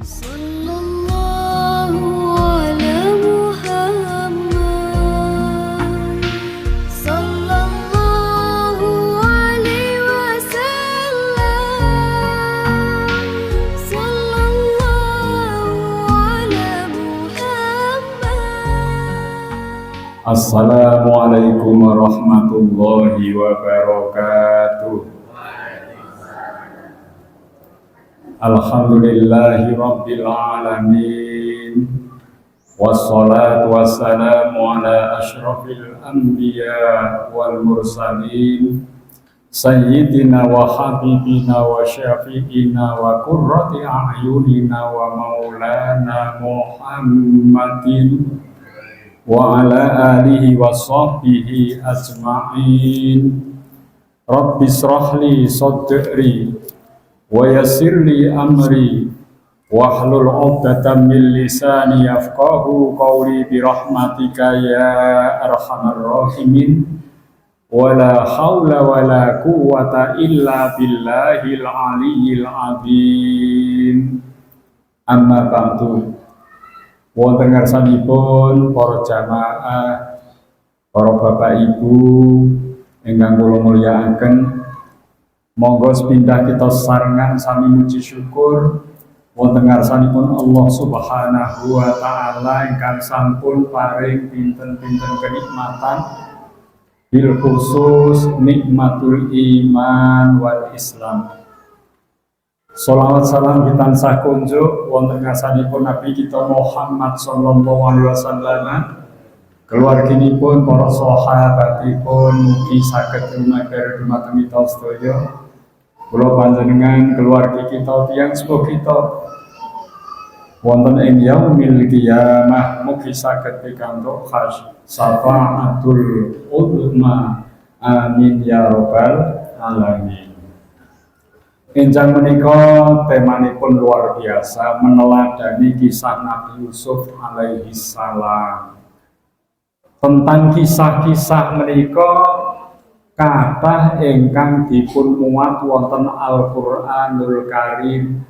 Sallallahu ala Muhammad, sallallahu alaihi wasallam, sallallahu ala Muhammad. Assalamualaikum warahmatullahi wabarakatuh. Alhamdulillahi rabbil alamin. Wassalatu wassalamu ala asyrafil anbiya wal mursalin sayyidina wa habibina wa syafi'ina wa qurrati a'yunina wa maulana Muhammadin wa ala alihi wa sahbihi ajma'in. Rabbi srahli sadri wa yassirli amri wahlul 'uqdatam min lisani yafqahu qawli bi rahmatika ya arhamar rahimin. Wala haula wala quwwata illa billahil aliyyil azim. Amma ba'du. Wonten ngarsanipun para jamaah, para bapak ibu ingkang kula mulyakaken, monggo sepindah kita sarengan sami muji syukur wonten ngarsanipun Allah Subhanahu wa taala ingkang sampun paring pinten-pinten kenikmatan, bil khusus nikmatul iman wal Islam. Sholawat salam ditansah kunjuk wonten ngarsanipun Nabi kita Muhammad sallallahu alaihi wasallam, keluarginipun, para sahabatipun, mugi saged lumampah dumateng kita sedaya. Kula panjenengan keluarga kita tiyang sepuh kita wonten ing yaumil qiyamah mugi saged pikantuk syafaatul uzma. Amin ya rabbal alamin. Enjang menika temanipun luar biasa, meneladani kisah Nabi Yusuf alaihi salam. Tentang kisah-kisah menika kathah ingkang dipun muat wonten Al-Qur'anul Karim.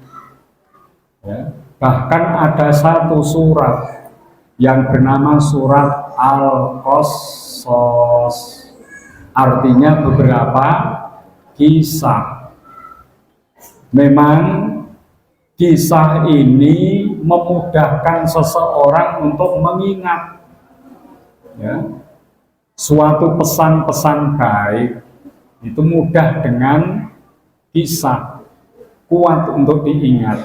Ya, bahkan ada satu surat yang bernama surat Al-Qasas. Artinya beberapa kisah. Memang kisah ini memudahkan seseorang untuk mengingat, ya, suatu pesan-pesan baik itu mudah dengan kisah, kuat untuk diingat,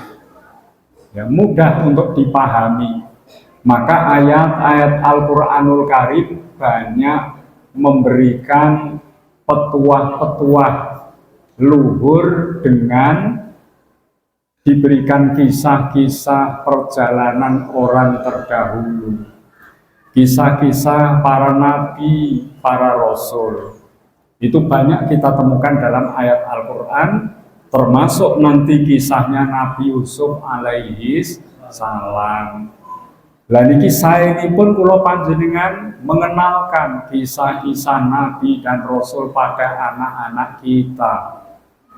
ya, mudah untuk dipahami. Maka ayat-ayat Al-Qur'anul Karim banyak memberikan petuah-petuah luhur dengan diberikan kisah-kisah perjalanan orang terdahulu, kisah-kisah para nabi, para rasul. Itu banyak kita temukan dalam ayat Al-Quran, termasuk nanti kisahnya Nabi Yusuf alaihi salam. Lah niki saya ini pun kula panjenengan mengenalkan kisah-kisah nabi dan rasul pada anak-anak kita.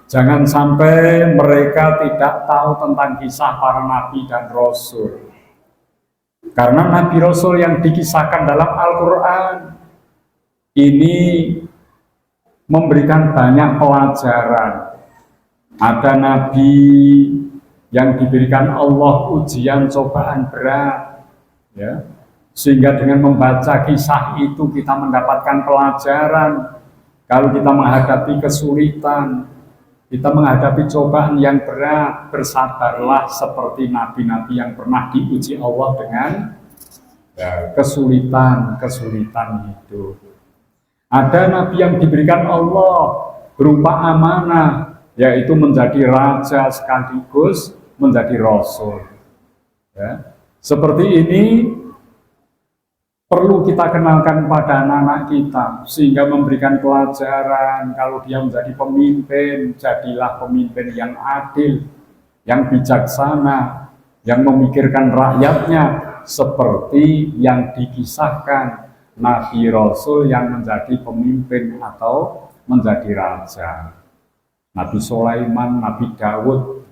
Jangan sampai mereka tidak tahu tentang kisah para nabi dan rasul. Karena nabi rasul yang dikisahkan dalam Al-Quran ini memberikan banyak pelajaran. Ada nabi yang diberikan Allah ujian cobaan berat, ya, sehingga dengan membaca kisah itu kita mendapatkan pelajaran. Kalau kita menghadapi kesulitan, kita menghadapi cobaan yang berat, bersabarlah seperti nabi-nabi yang pernah diuji Allah dengan kesulitan hidup. Ada nabi yang diberikan Allah berupa amanah, yaitu menjadi raja sekaligus menjadi rasul. Ya. Seperti ini perlu kita kenalkan pada anak-anak kita, sehingga memberikan pelajaran. Kalau dia menjadi pemimpin, jadilah pemimpin yang adil, yang bijaksana, yang memikirkan rakyatnya, seperti yang dikisahkan Nabi Rasul yang menjadi pemimpin atau menjadi raja. Nabi Sulaiman, Nabi Daud,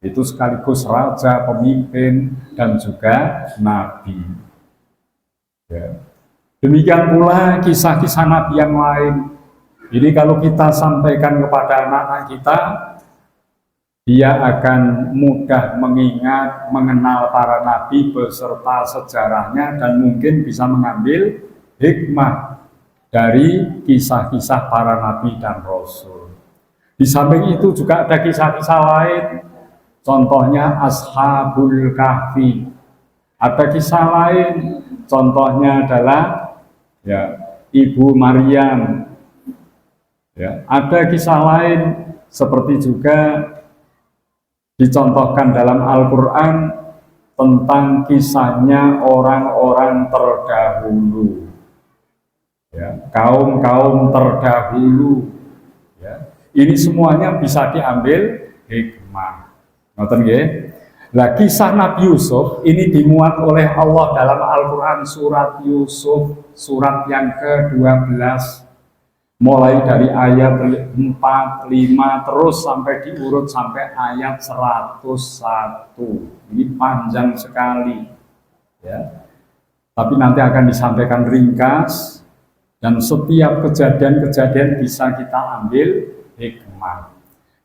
Itu sekaligus raja, pemimpin, dan juga nabi. Ya. Demikian pula kisah-kisah nabi yang lain. Ini kalau kita sampaikan kepada anak-anak kita, dia akan mudah mengingat, mengenal para nabi beserta sejarahnya, dan mungkin bisa mengambil hikmah dari kisah-kisah para nabi dan rasul. Di samping itu juga ada kisah-kisah lain, contohnya Ashabul Kahfi. Ada kisah lain, contohnya adalah ya, Ibu Maryam. Ya, ada kisah lain seperti juga dicontohkan dalam Al-Quran tentang kisahnya orang-orang terdahulu, ya, kaum-kaum terdahulu. Ya. Ini semuanya bisa diambil hikmah. Ngoten nggih? Nah, kisah Nabi Yusuf ini dimuat oleh Allah dalam Al-Quran surat Yusuf, surat yang ke-12. Mulai dari ayat 4, 5, terus sampai diurut sampai ayat 101. Ini panjang sekali. Ya. Tapi nanti akan disampaikan ringkas, dan setiap kejadian-kejadian bisa kita ambil hikmah.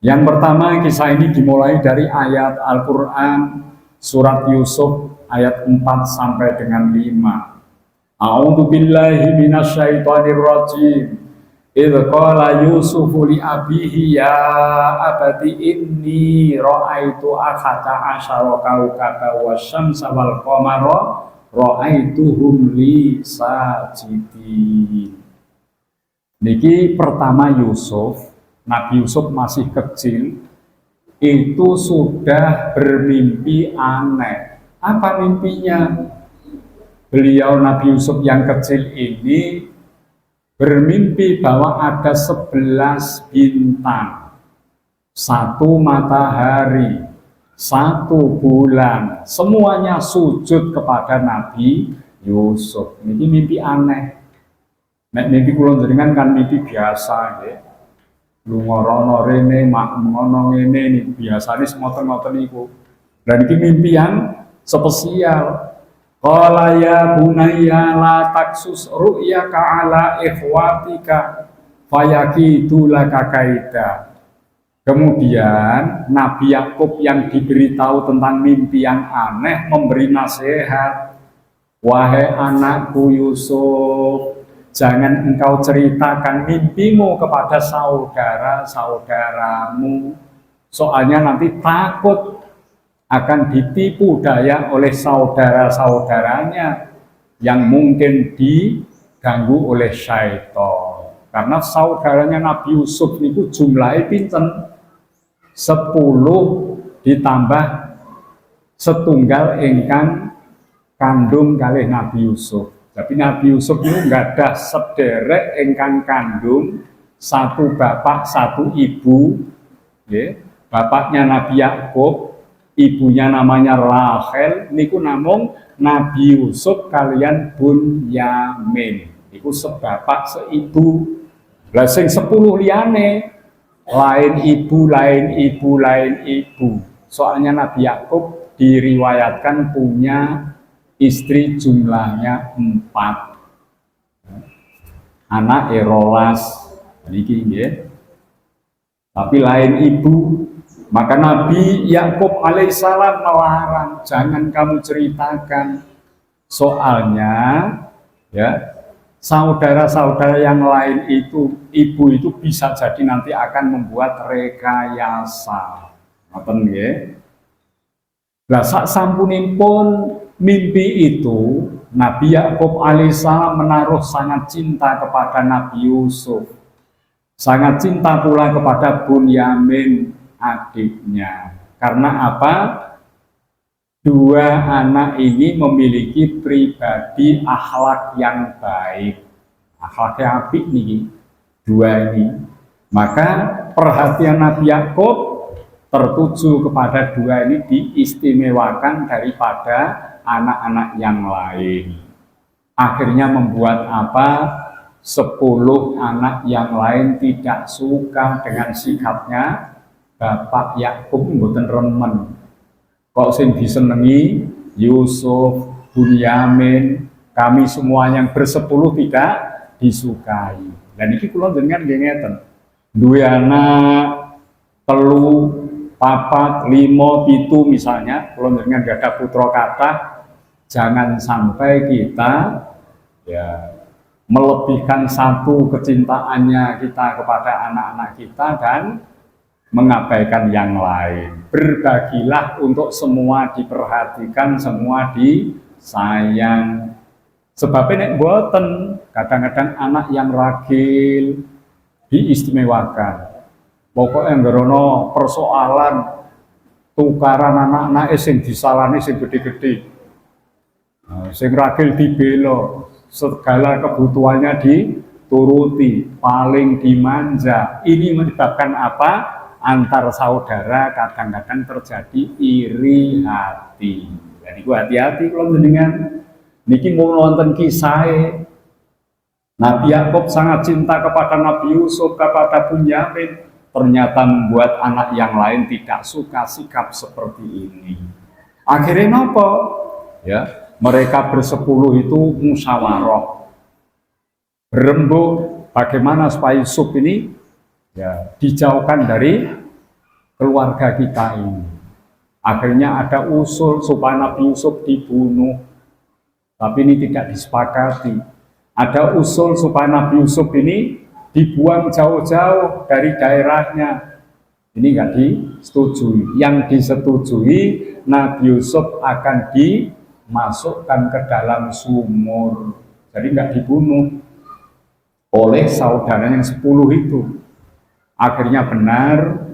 Yang pertama, kisah ini dimulai dari ayat Al-Quran surat Yusuf ayat 4 sampai dengan 5. A'udzu billahi minasyaitonir rajim. Idz qala Yusufu li abihi ya abati inni ra'aitu akhata asyara kaukaba wasyamsa wal qamara ra'aituhum li sajidin. Niki pertama Yusuf, Nabi Yusuf masih kecil, itu sudah bermimpi aneh. Apa mimpinya? Beliau Nabi Yusuf yang kecil ini bermimpi bahwa ada 11 bintang, 1 matahari, 1 bulan, semuanya sujud kepada Nabi Yusuf. Ini mimpi aneh. Mimpi kula jenengan kan mimpi biasa nggih. Lunga rono rene, mak ngono ngene niku biasane semoten-moten niku. Dan iki mimpi yang spesial. Qala ya bunayya la taksus ru'yaka ala ikhwatika fayakidu laka kaida. Kemudian Nabi Yakub yang diberitahu tentang mimpi yang aneh memberi nasihat. Wahai anakku Yusuf, jangan engkau ceritakan mimpimu kepada saudara-saudaramu. Soalnya nanti takut akan ditipu daya oleh saudara-saudaranya yang mungkin diganggu oleh syaitan. Karena saudaranya Nabi Yusuf itu jumlahnya pinten 10 ditambah setunggal ingkang kandung kalih Nabi Yusuf. Tapi Nabi Yusuf itu enggak ada sederek ingkang kandung, 1 bapak 1 ibu. Ya. Bapaknya Nabi Yakub, ibunya namanya Rachel, niku namung Nabi Yusuf kalian Bunyamin. Iku sebapak seibu. Lah sing 10 liyane lain ibu, lain ibu, lain ibu. Soalnya Nabi Yakub diriwayatkan punya istri jumlahnya 4. Anak erolas niki nggih. Tapi lain ibu. Maka Nabi Yakub alaihissalam melarang, jangan kamu ceritakan. Soalnya ya, saudara-saudara yang lain itu, ibu itu bisa jadi nanti akan membuat rekayasa. Ngoten nggih. Lah sak sampunipun mimpi itu, Nabi Yakub alaihissalam menaruh sangat cinta kepada Nabi Yusuf. Sangat cinta pula kepada Bunyamin, adiknya. Karena apa? 2 anak ini memiliki pribadi akhlak yang baik. Akhlak yang apik nih 2 ini. Maka perhatian Nabi Yakub tertuju kepada 2 ini diistimewakan daripada anak-anak yang lain. Akhirnya membuat apa? 10 anak yang lain tidak suka dengan sikapnya Bapak Yakub mboten remen. Kok sing disenengi Yusuf, Bunyamin, kami semua yang bersepuluh tidak disukai. Dan iki kula jenengan nggih ngeten. Duwe anak telu, papat, limo, pitu misalnya, kula jenengan gak ada putra kathah, jangan sampai kita ya melebihkan satu kecintaannya kita kepada anak-anak kita dan mengabaikan yang lain. Berbagilah untuk semua diperhatikan, semua disayang. Sebab nek mboten, kadang-kadang anak yang ragil diistimewakan. Pokoknya ngerono persoalan tukaran anak-anak sing disalani sing gede-gede. Sing ragil dibelo, segala kebutuhannya dituruti, paling dimanja. Ini menyebabkan apa? Antar saudara kadang-kadang terjadi iri hati. Jadi gua hati-hati kalau jenengan niki mau nonton kisah Nabi Yakub sangat cinta kepada Nabi Yusuf, kepada Bunyamin, ternyata membuat anak yang lain tidak suka sikap seperti ini. Akhirnya apa? Ya, mereka bersepuluh itu musyawarah, berembuk bagaimana supaya Yusuf ini ya dijauhkan dari keluarga kita ini. Akhirnya ada usul supaya Nabi Yusuf dibunuh, tapi ini tidak disepakati. Ada usul supaya Nabi Yusuf ini dibuang jauh-jauh dari daerahnya. Ini nggak disetujui. Yang disetujui, Nabi Yusuf akan dimasukkan ke dalam sumur. Jadi nggak dibunuh oleh saudara yang 10 itu. Akhirnya benar,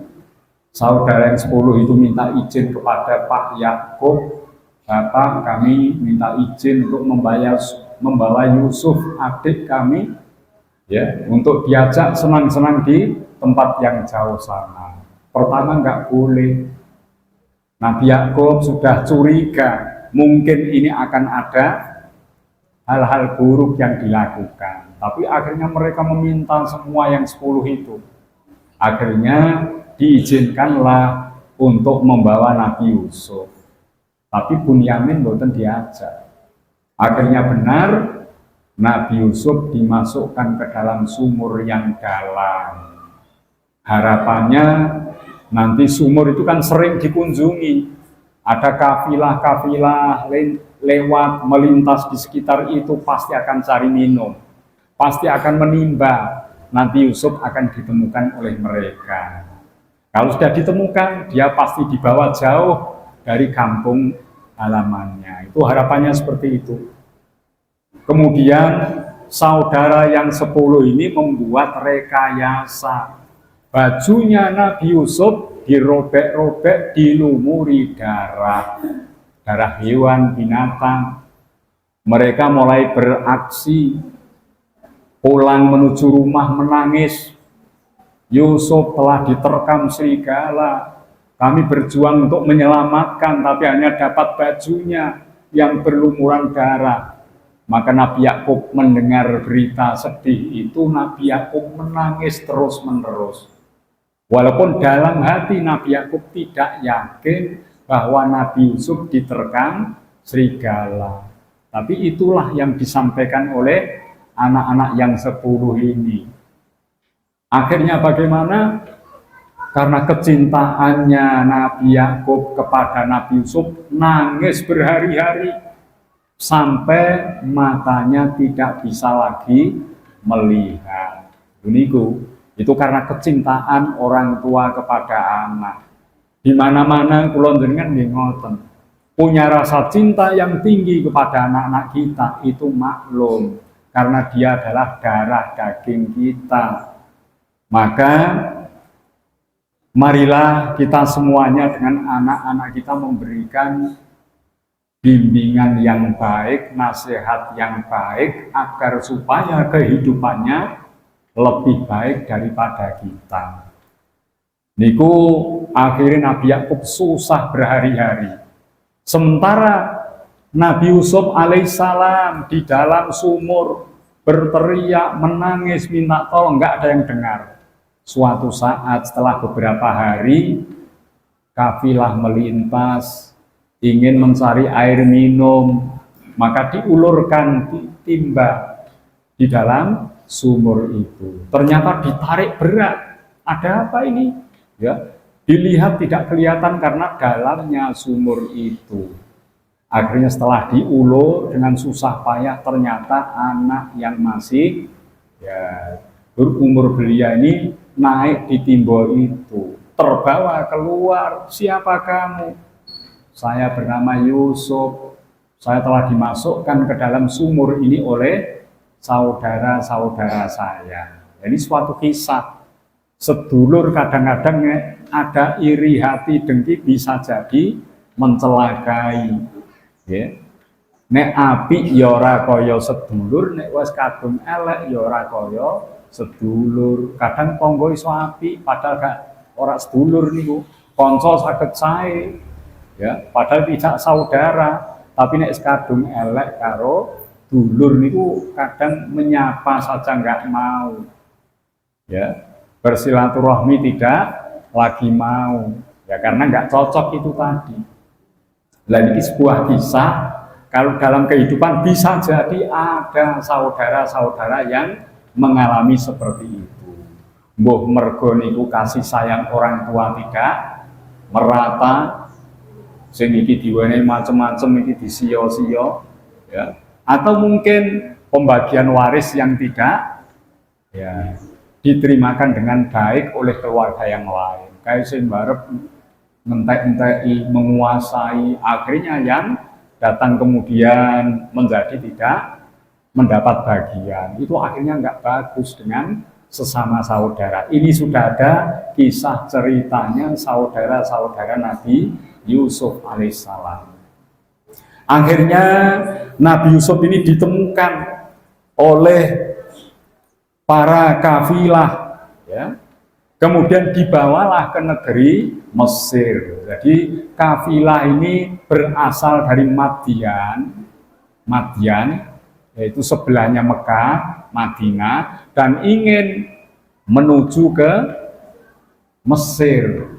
saudara yang 10 itu minta izin kepada Pak Yakub, Bapak, kami minta izin untuk membawa Yusuf adik kami ya untuk diajak senang-senang di tempat yang jauh sana. Pertama nggak boleh. Nabi Yakub sudah curiga, mungkin ini akan ada hal-hal buruk yang dilakukan. Tapi akhirnya mereka meminta semua yang 10 itu. Akhirnya diizinkanlah untuk membawa Nabi Yusuf. Tapi Bunyamin boten diajak. Akhirnya benar, Nabi Yusuf dimasukkan ke dalam sumur yang dalam. Harapannya nanti sumur itu kan sering dikunjungi. Ada kafilah-kafilah lewat melintas di sekitar itu, pasti akan cari minum. Pasti akan menimba. Nanti Yusuf akan ditemukan oleh mereka. Kalau sudah ditemukan, dia pasti dibawa jauh dari kampung halamannya. Itu harapannya seperti itu. Kemudian saudara yang 10 ini membuat rekayasa. Bajunya Nabi Yusuf dirobek-robek, dilumuri darah. Darah hewan, binatang. Mereka mulai beraksi. Pulang menuju rumah menangis. Yusuf telah diterkam serigala. Kami berjuang untuk menyelamatkan, tapi hanya dapat bajunya yang berlumuran darah. Maka Nabi Yakub mendengar berita sedih itu, Nabi Yakub menangis terus-menerus. Walaupun dalam hati Nabi Yakub tidak yakin bahwa Nabi Yusuf diterkam serigala. Tapi itulah yang disampaikan oleh anak-anak yang 10 ini. Akhirnya bagaimana? Karena kecintaannya Nabi Yakub kepada Nabi Yusuf, nangis berhari-hari sampai matanya tidak bisa lagi melihat. Itu karena kecintaan orang tua kepada anak. Di mana-mana kula jenengan nggih ngoten. Punya rasa cinta yang tinggi kepada anak-anak kita itu maklum, karena dia adalah darah daging kita. Maka marilah kita semuanya dengan anak-anak kita memberikan bimbingan yang baik, nasihat yang baik, agar supaya kehidupannya lebih baik daripada kita. Niku akhirnya Nabi Yakub susah berhari-hari. Sementara Nabi Yusuf alaihissalam di dalam sumur berteriak, menangis, minta tolong, nggak ada yang dengar. Suatu saat setelah beberapa hari, kafilah melintas, ingin mencari air minum, maka diulurkan timba di dalam sumur itu. Ternyata ditarik berat. Ada apa ini? Ya, dilihat tidak kelihatan karena dalamnya sumur itu. Akhirnya setelah diulur dengan susah payah, ternyata anak yang masih berumur belia ini naik di timbo itu, terbawa keluar. Siapa kamu? Saya bernama Yusuf. Saya telah dimasukkan ke dalam sumur ini oleh saudara-saudara saya. Ini suatu kisah. Sedulur kadang-kadang ada iri hati, dengki, bisa jadi mencelakai. Ya. Nek apik ya ora kaya sedulur, nek wis kadung elek ya ora kaya sedulur. Kadang tangga iso apik padahal gak ora sedulur niku. Kanca saged sae. Ya, padahal tidak saudara, tapi nek kadung elek karo dulur niku kadang menyapa saja nggak mau. Ya, bersilaturahmi tidak lagi mau. Ya karena nggak cocok itu tadi. Nah, ini sebuah kisah. Kalau dalam kehidupan bisa jadi ada saudara-saudara yang mengalami seperti itu. Mbah mergo niku kasih sayang orang tua tidak merata, sing iki diwenehi macam-macam, iki disio-sio, ya. Atau mungkin pembagian waris yang tidak diterimakan dengan baik oleh keluarga yang lain. Kayak sing barep ngentek-enteki, menguasai, akhirnya yang datang kemudian menjadi tidak mendapat bagian. Itu akhirnya nggak bagus dengan sesama saudara. Ini sudah ada kisah ceritanya saudara-saudara Nabi Yusuf alaihissalam. Akhirnya Nabi Yusuf ini ditemukan oleh para kafilah, ya. Kemudian dibawalah ke negeri Mesir. Jadi kafilah ini berasal dari Madian, yaitu sebelahnya Mekah, Madinah, dan ingin menuju ke Mesir.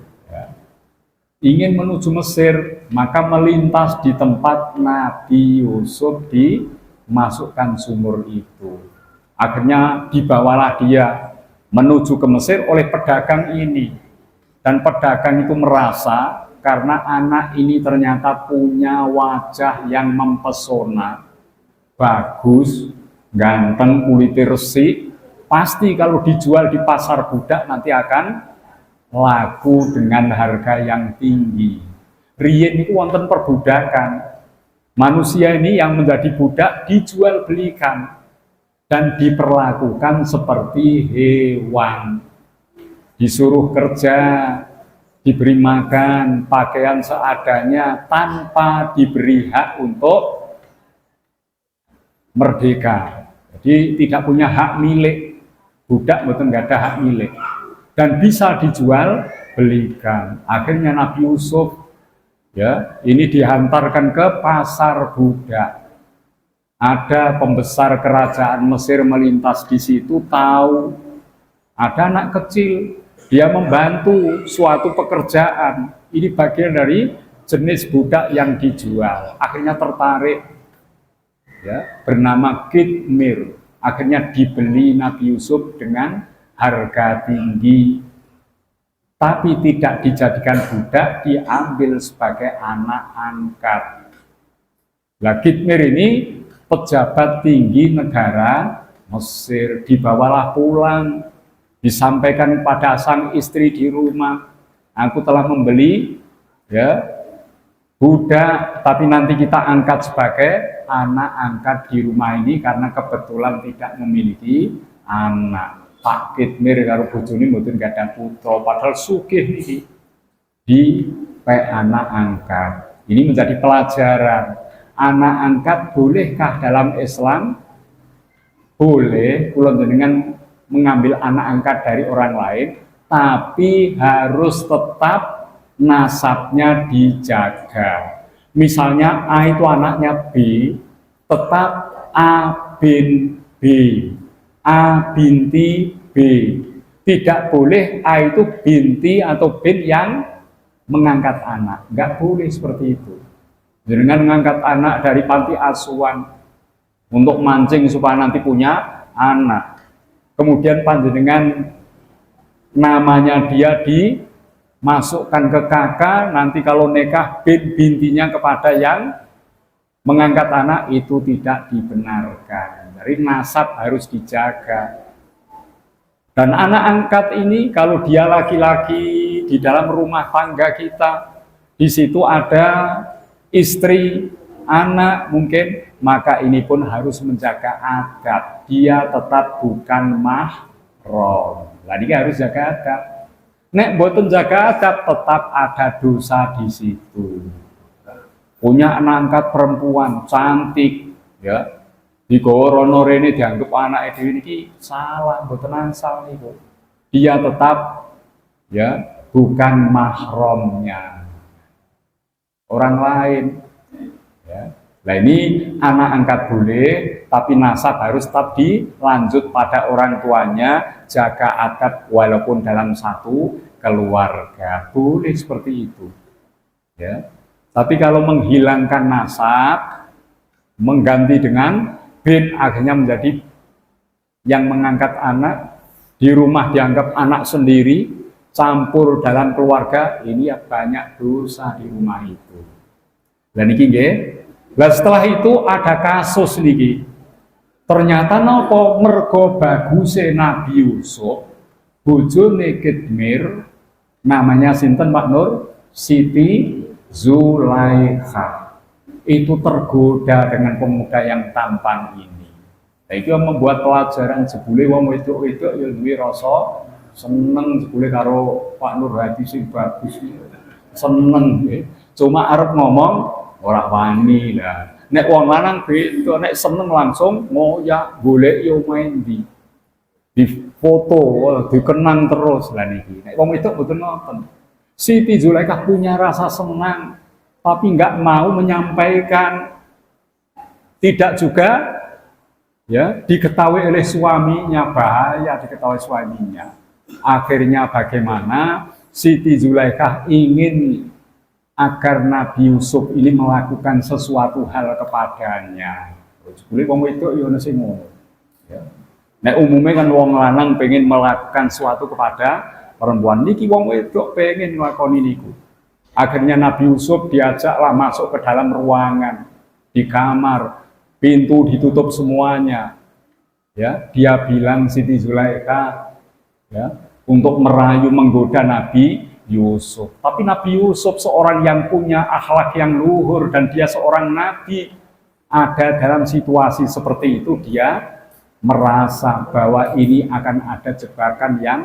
Ingin menuju Mesir, maka melintas di tempat Nabi Yusuf dimasukkan sumur itu. Akhirnya dibawalah dia menuju ke Mesir oleh pedagang ini. Dan pedagang itu merasa karena anak ini ternyata punya wajah yang mempesona, bagus, ganteng, kulitnya resik, pasti kalau dijual di pasar budak nanti akan laku dengan harga yang tinggi. Riyen itu wonten perbudakan. Manusia ini yang menjadi budak dijual belikan dan diperlakukan seperti hewan. Disuruh kerja, diberi makan, pakaian seadanya tanpa diberi hak untuk merdeka. Jadi tidak punya hak milik. Budak betul nggak ada hak milik. Dan bisa dijual belikan. Akhirnya Nabi Yusuf ini dihantarkan ke pasar budak. Ada pembesar kerajaan Mesir melintas di situ, tahu ada anak kecil, dia membantu suatu pekerjaan. Ini bagian dari jenis budak yang dijual. Akhirnya tertarik, bernama Kitmir. Akhirnya dibeli Nabi Yusuf dengan harga tinggi, tapi tidak dijadikan budak, diambil sebagai anak angkat. Lah Kitmir ini pejabat tinggi negara Mesir, dibawalah pulang, disampaikan pada sang istri di rumah, aku telah membeli budak, tapi nanti kita angkat sebagai anak angkat di rumah ini karena kebetulan tidak memiliki anak. Pak Kitmir karo bojone mboten gadah putra, padahal sugih niki di anak angkat. Ini menjadi pelajaran. Anak angkat bolehkah dalam Islam? Boleh, kula jenengan mengambil anak angkat dari orang lain, tapi harus tetap nasabnya dijaga. Misalnya A itu anaknya B, tetap A bin B, A binti B. Tidak boleh A itu binti atau bin yang mengangkat anak. Nggak boleh seperti itu. Dengan mengangkat anak dari panti asuhan untuk mancing supaya nanti punya anak. Kemudian panjenengan namanya dia dimasukkan ke kakak, nanti kalau nikah bintinya kepada yang mengangkat anak, itu tidak dibenarkan. Jadi nasab harus dijaga. Dan anak angkat ini kalau dia laki-laki di dalam rumah tangga kita, di situ ada istri, anak mungkin, maka ini pun harus menjaga adab. Dia tetap bukan mahram. Jadi harus jaga adab. Nek boten jaga adab, tetap ada dosa di situ. Punya anak angkat perempuan cantik, ya, di gorono rene dianggap anak dhewe niki salah, boten asal niku. Dia tetap ya bukan mahramnya orang lain. Ya. Nah ini anak angkat boleh, tapi nasab harus tetap dilanjut pada orang tuanya, jaga adab walaupun dalam satu keluarga, boleh seperti itu. Ya. Tapi kalau menghilangkan nasab, mengganti dengan bin, akhirnya menjadi yang mengangkat anak, di rumah dianggap anak sendiri, campur dalam keluarga, ini ya banyak dosa di rumah itu. Dan niki nggih. Lah setelah itu ada kasus niki. Ternyata napa mergo baguse Nabi Yusuf, bojone Kitmir namanya sinten Pak Nur? Siti Zulaikha. Itu tergoda dengan pemuda yang tampan ini. Nah, itu membuat pelajaran jebule wong wedok-wedok ya duwe rasa seneng jebule karo Pak Nur Hadi sing bagus. Seneng nggih. Cuma arep ngomong ora wani lah. Nek wong lanang beda, nek seneng langsung ngoyak golek yo main di foto, dikenang terus lah niki. Nek wong wedok mboten ngoten. Siti Zulaikha punya rasa senang, tapi nggak mau menyampaikan. Tidak juga ya diketahui oleh suaminya, bahaya diketahui suaminya. Akhirnya bagaimana? Siti Zulaikha ingin agar Nabi Yusuf ini melakukan sesuatu hal kepadanya. Boleh wong wedok yo ana sing ngono. Ya. Nek umumnya kan wong lanang pengen melakukan sesuatu kepada perempuan, niki wong wedok pengen nglakoni niku. Akhirnya Nabi Yusuf diajaklah masuk ke dalam ruangan, di kamar, pintu ditutup semuanya. Ya, dia bilang Siti Zulaikha ya, untuk merayu menggoda Nabi Yusuf. Tapi Nabi Yusuf seorang yang punya akhlak yang luhur dan dia seorang nabi. Ada dalam situasi seperti itu dia merasa bahwa ini akan ada jebakan yang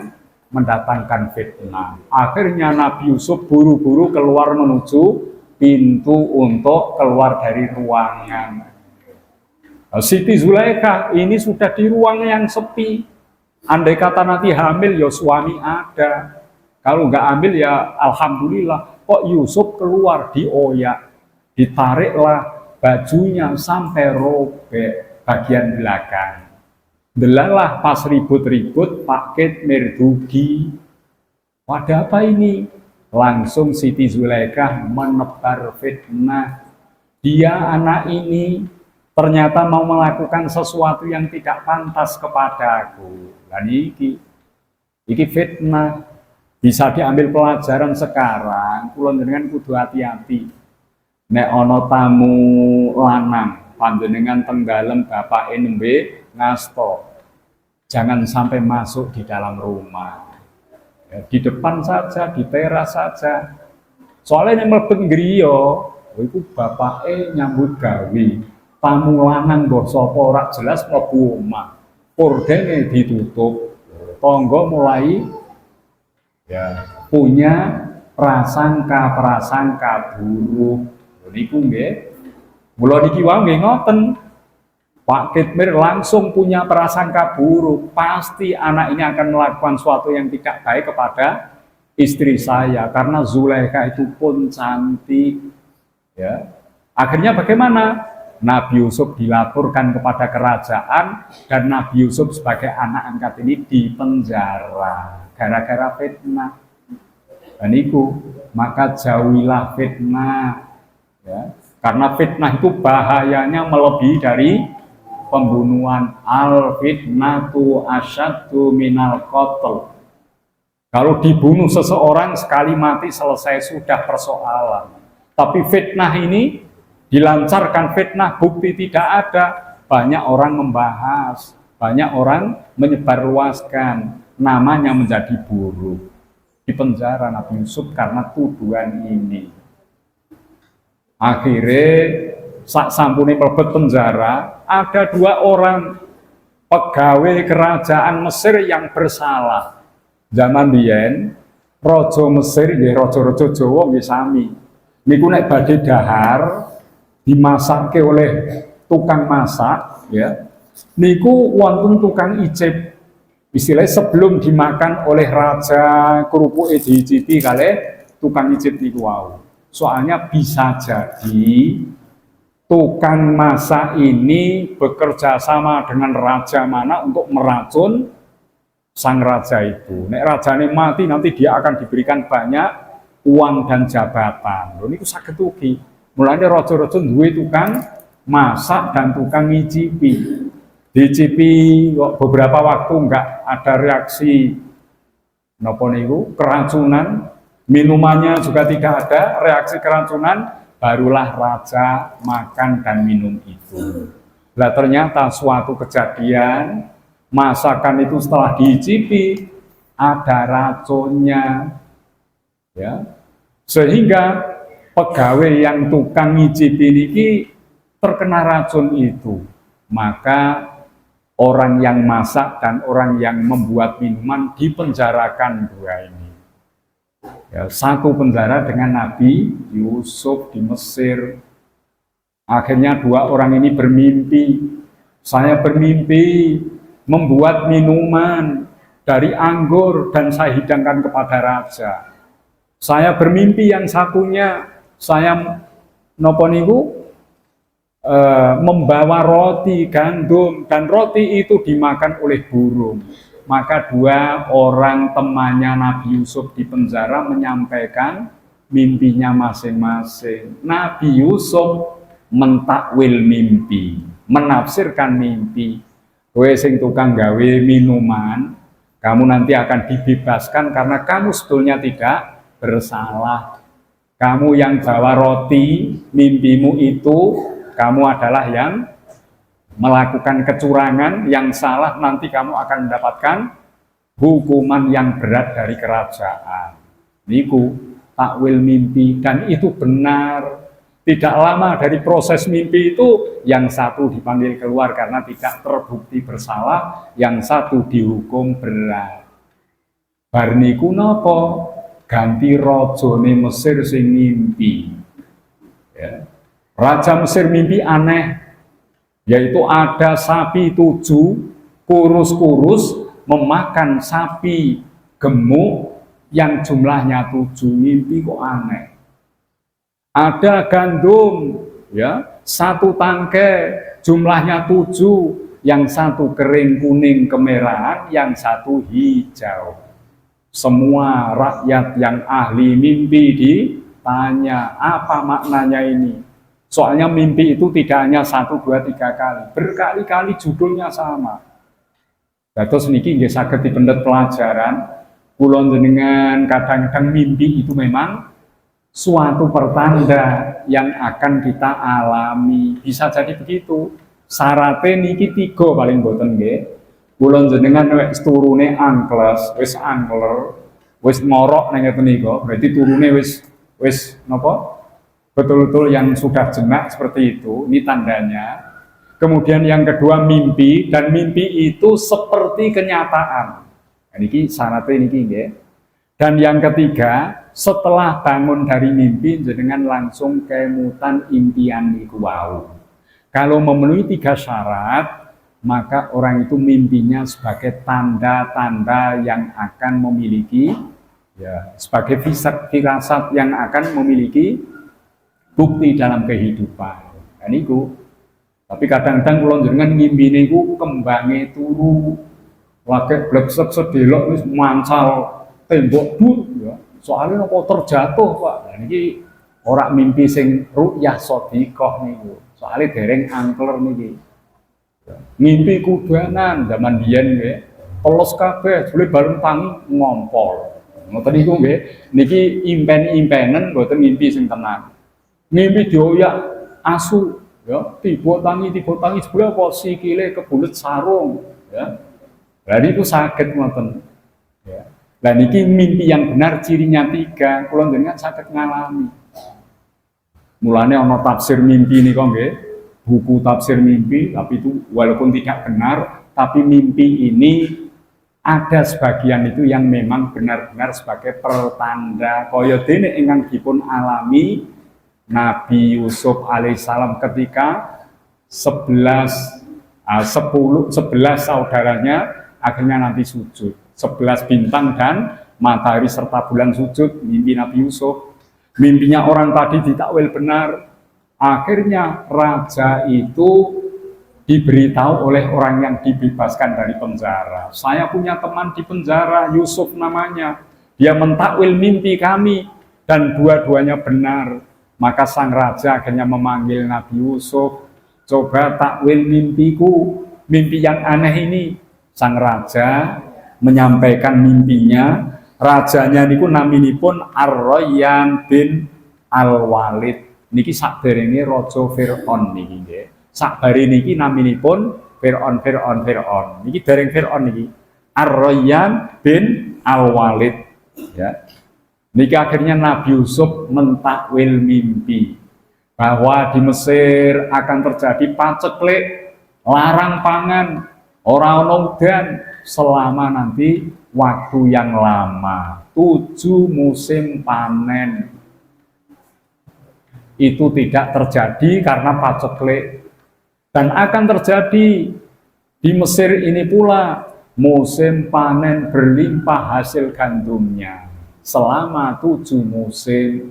mendatangkan fitnah. Akhirnya Nabi Yusuf buru-buru keluar menuju pintu untuk keluar dari ruangan. Siti Zulaikha ini sudah di ruang yang sepi. Andai kata nanti hamil ya suami ada. Kalau nggak ambil ya alhamdulillah. Kok Yusuf keluar dioyak, ditariklah bajunya sampai robek bagian belakang. Delalah pas ribut-ribut Pak Kitmir dugi. Wadah apa ini? Langsung Siti Zulaikha menebar fitnah. Dia anak ini ternyata mau melakukan sesuatu yang tidak pantas kepadaku. Dan iki fitnah. Bisa diambil pelajaran sekarang, kula njenengan kudu hati-hati. Nek ana tamu lanang, panjenengan tenggalem bapake nembe ngasto. Jangan sampai masuk di dalam rumah. Ya, di depan saja, di teras saja. Soalnya yang mlebet griya, iku bapake nyambut gawe. Tamu lanang mbok sapa ora jelas mlebu omah. Pordene ditutup. Tangga mulai ya punya prasangka buruk. Niku nggih. Mula niki wae nggih ngoten. Pak Kitmir langsung punya prasangka buruk. Pasti anak ini akan melakukan sesuatu yang tidak baik kepada istri saya karena Zulaikha itu pun cantik. Ya. Akhirnya bagaimana? Nabi Yusuf dilaporkan kepada kerajaan dan Nabi Yusuf sebagai anak angkat ini dipenjara gara-gara fitnah. Dan itu maka jauhilah fitnah. Ya. Karena fitnah itu bahayanya melebihi dari pembunuhan. Al fitnatu asyaddu minal qatl. Kalau dibunuh seseorang sekali mati selesai sudah persoalan. Tapi fitnah ini dilancarkan fitnah, bukti tidak ada, banyak orang membahas, banyak orang menyebarluaskan, namanya menjadi buruk. Di penjara Nabi Yusuf karena tuduhan ini. Akhirnya sak sampune mlebet penjara, ada 2 orang pegawai kerajaan Mesir yang bersalah. Zaman biyen raja Mesir nggih raja-raja Jawa nggih sami. Niku nek badhe dahar dimasake oleh tukang masak ya. Niku wonten tukang icip. Istilahnya sebelum dimakan oleh raja kerupuke diicipi kalih tukang icip niku wau. Soalnya bisa jadi tukang masak ini bekerja sama dengan raja mana untuk meracun sang raja itu. Nek rajane mati nanti dia akan diberikan banyak uang dan jabatan. Lho niku saged ugi. Mulane raja-raja duwe tukang masak dan tukang ngicipi. Dicipi kok beberapa waktu enggak ada reaksi napa niku keracunan, minumannya juga tidak ada reaksi keracunan, barulah raja makan dan minum itu. Lah ternyata suatu kejadian masakan itu setelah diicipi ada racunnya, ya, sehingga pegawai yang tukang ngicipi ini terkena racun itu. Maka orang yang masak dan orang yang membuat minuman dipenjarakan 2 ini. Ya, satu penjara dengan Nabi Yusuf di Mesir. Akhirnya 2 orang ini bermimpi. Saya bermimpi membuat minuman dari anggur dan saya hidangkan kepada raja. Saya bermimpi yang satunya, saya nopo niku membawa roti gandum dan roti itu dimakan oleh burung. Maka 2 orang temannya Nabi Yusuf di penjara menyampaikan mimpinya masing-masing. Nabi Yusuf mentakwil mimpi, menafsirkan mimpi. Kowe sing tukang gawe minuman, kamu nanti akan dibebaskan karena kamu sebetulnya tidak bersalah. Kamu yang bawa roti, mimpimu itu kamu adalah yang melakukan kecurangan, yang salah, nanti kamu akan mendapatkan hukuman yang berat dari kerajaan. Niku takwil mimpi, dan itu benar. Tidak lama dari proses mimpi itu, yang satu dipanggil keluar karena tidak terbukti bersalah, yang satu dihukum berat. Bar niku napa? Ganti rajane Mesir sing mimpi. Ya. Raja Mesir mimpi aneh, yaitu ada sapi 7 kurus-kurus memakan sapi gemuk yang jumlahnya 7. Mimpi kok aneh. Ada gandum, ya, 1 tangkai jumlahnya 7, yang satu kering kuning kemerahan, yang satu hijau. Semua rakyat yang ahli mimpi ditanya apa maknanya ini. Soalnya mimpi itu tidak hanya 1, 2, 3 kali, berkali-kali judulnya sama. Terus niki nggih saged dipendet pelajaran. Kula jenengan kadang-kadang mimpi itu memang suatu pertanda yang akan kita alami. Bisa jadi begitu. Syaratnya niki 3 paling boten nggih. Kula jenengan wis turune angkles, wis angler, wis morok nang ngeten nika, berarti turune wis napa? Betul-betul yang sudah jenak seperti itu, ini tandanya. Kemudian yang kedua mimpi, dan mimpi itu seperti kenyataan. Nah, ini syaratnya ini nggih. Dan yang ketiga, setelah bangun dari mimpi, jenengan langsung kemutan impian niku wau. Kalau memenuhi 3 syarat, maka orang itu mimpinya sebagai tanda-tanda yang akan memiliki, ya, sebagai firasat yang akan memiliki bukti dalam kehidupan. Nah, niku. Tapi kadang-kadang kula jenengan ngimpi niku kembange turu, lagi bleksek sedelok wis mancal tembok bu, ya. Soalnya apa terjatuh, Pak. Nah, niki ora mimpi sing ru'yah shadiqah niku. Soale dereng angkler niki. Mimpi kudanan zaman biyen nggih. Polos kabeh, jule balung tangi ngompol. Ngoten niku nggih. Niki impen-impenen mboten mimpi sing tenan. Mimpi dioyak asu, ya, tiba tangi jebule apa sikile kebulet sarung, ya. Lah niku saged ngoten. Ya. Lah niki mimpi yang benar cirinya 3, kula jenengan saged ngalami. Mulane ana tafsir mimpi nika nggih, buku tafsir mimpi, tapi itu walaupun tidak benar, tapi mimpi ini ada sebagian itu yang memang benar-benar sebagai pertanda kaya dene ingkang dipun alami Nabi Yusuf alaihissalam ketika 11 saudaranya akhirnya nanti sujud. 11 bintang dan matahari serta bulan sujud, mimpi Nabi Yusuf. Mimpinya orang tadi ditakwil benar. Akhirnya raja itu diberitahu oleh orang yang dibebaskan dari penjara. Saya punya teman di penjara, Yusuf namanya. Dia mentakwil mimpi kami dan dua-duanya benar. Maka sang raja akhirnya memanggil Nabi Yusuf. Coba takwil mimpiku, mimpi yang aneh ini. Sang raja menyampaikan mimpinya. Rajanya niku naminipun Ar-Rayyan bin Al-Walid. Niki sakderenge raja Firaun niki nggih. Sakbare niki naminipun Firaun. Niki dereng Firaun niki. Ar-Rayyan bin Al-Walid, ya. Niki akhirnya Nabi Yusuf mentakwil mimpi bahwa di Mesir akan terjadi paceklik, larang pangan, ora ono udan selama nanti waktu yang lama, 7 musim panen. Itu tidak terjadi karena paceklik, dan akan terjadi di Mesir ini pula musim panen berlimpah hasil gandumnya selama 7 musim.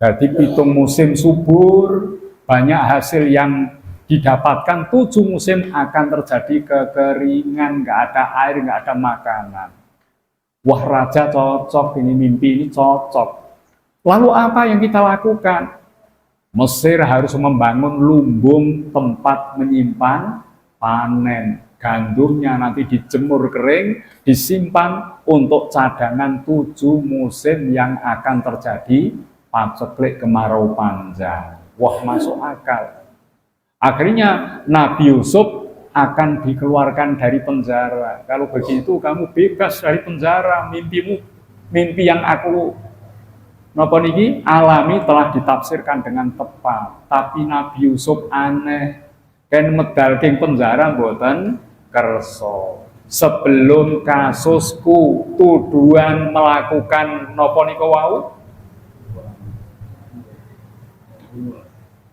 Jadi 7 musim subur, banyak hasil yang didapatkan. 7 musim akan terjadi kekeringan, nggak ada air, nggak ada makanan. Wah, raja cocok, ini mimpi ini cocok. Lalu apa yang kita lakukan? Mesir harus membangun lumbung tempat menyimpan panen. Gandumnya nanti dijemur kering, disimpan untuk cadangan 7 musim yang akan terjadi paceklik kemarau panjang. Wah, masuk akal. Akhirnya Nabi Yusuf akan dikeluarkan dari penjara. Kalau begitu kamu bebas dari penjara. Mimpimu, mimpi yang aku napa niki alami telah ditafsirkan dengan tepat. Tapi Nabi Yusuf aneh. Ken medal king penjara mboten kersa. Sebelum kasusku tuduhan melakukan napa nika wau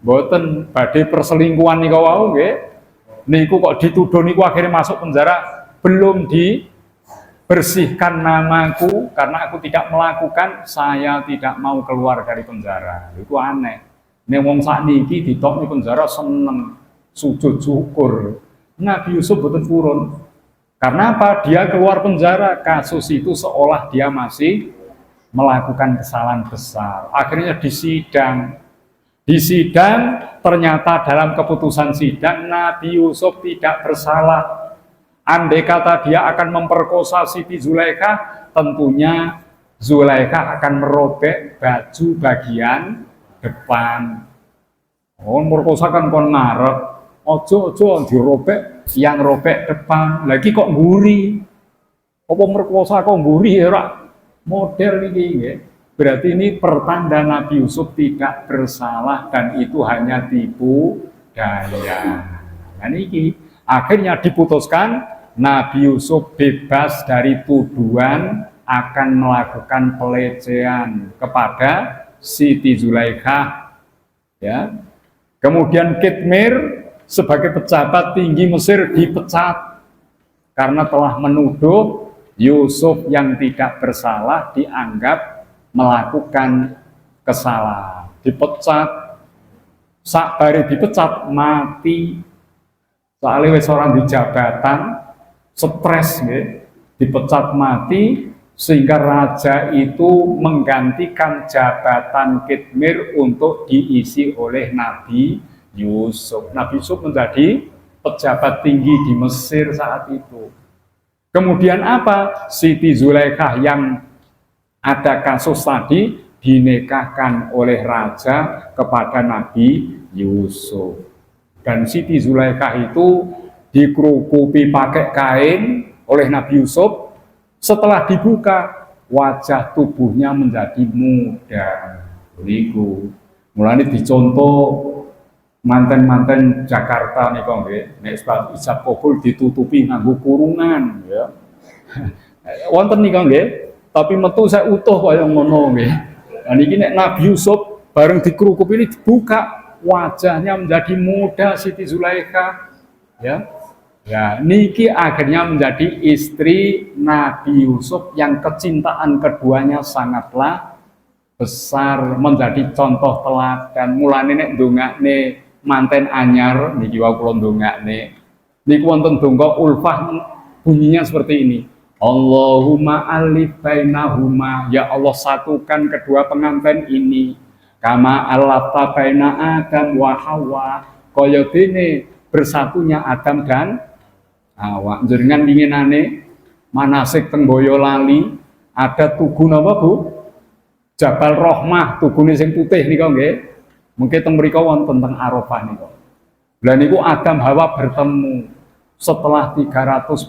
mboten badhe perselingkuhan nika wau nggih. Niku kok dituduh niku akhirnya masuk penjara, belum dibersihkan namaku karena aku tidak melakukan, saya tidak mau keluar dari penjara. Itu aneh. Nek wong sakniki ditokne penjara seneng sujud syukur. Nabi Yusuf boten purun. Karena apa? Dia keluar penjara, kasus itu seolah dia masih melakukan kesalahan besar. Akhirnya disidang. Di sidang ternyata dalam keputusan sidang Nabi Yusuf tidak bersalah. Andai kata dia akan memperkosa Siti Zulaikha, tentunya Zulaikha akan merobek baju bagian depan. Oh, merkosa kan kon ngarep, ojo dirobek, yang robek depan. Lagi kok nguri? Apa merkosa kok nguri ya? Model ini nggih. Berarti ini pertanda Nabi Yusuf tidak bersalah dan itu hanya tipu daya. Dan ini akhirnya diputuskan Nabi Yusuf bebas dari tuduhan akan melakukan pelecehan kepada Siti Zulaikha. Ya. Kemudian Kitmir sebagai pejabat tinggi Mesir dipecat karena telah menuduh Yusuf yang tidak bersalah dianggap melakukan kesalahan, dipecat. Sakbare dipecat mati. Soalnya wis orang di jabatan, stres nggih, dipecat mati. sehingga raja itu menggantikan jabatan Kitmir untuk diisi oleh Nabi Yusuf. Nabi Yusuf menjadi pejabat tinggi di Mesir saat itu. Kemudian apa? Siti Zulaikha yang ada kasus tadi dinikahkan oleh raja kepada Nabi Yusuf. Dan Siti Zulaikha itu dikerukupi pakai kain oleh Nabi Yusuf. Setelah dibuka, wajah tubuhnya menjadi muda. Niku mulane dicontoh manten-manten Jakarta nih kok nggih, nek ijab kabul ditutupi nganggo kurungan ya. Wonten nih kok nggih, tapi metu saya utuh kaya ngono nggih. Nah niki nek Nabi Yusuf bareng dikerukup ini dibuka, wajahnya menjadi muda Siti Zulaikha ya. Ya, niki akhirnya menjadi istri Nabi Yusuf yang kecintaan keduanya sangatlah besar, menjadi contoh teladan. Mulane nek ndongakne manten anyar niki wae kula ndongakne. Niku wonten donga ulfah bunyinya seperti ini. Allahumma alif bainahuma, ya Allah satukan kedua pengantin ini. Kama alafta baina Adam wa Hawa, kaya dene bersatunya Adam dan Hawa. Jenengan dinginane manasik teng Boyolali ada tugu napa Bu? Jabal Rohmah, tugune sing putih nika nggih. Mungkin teng mriku wonten teng Arafah nika. Lah niku Adam Hawa bertemu setelah 300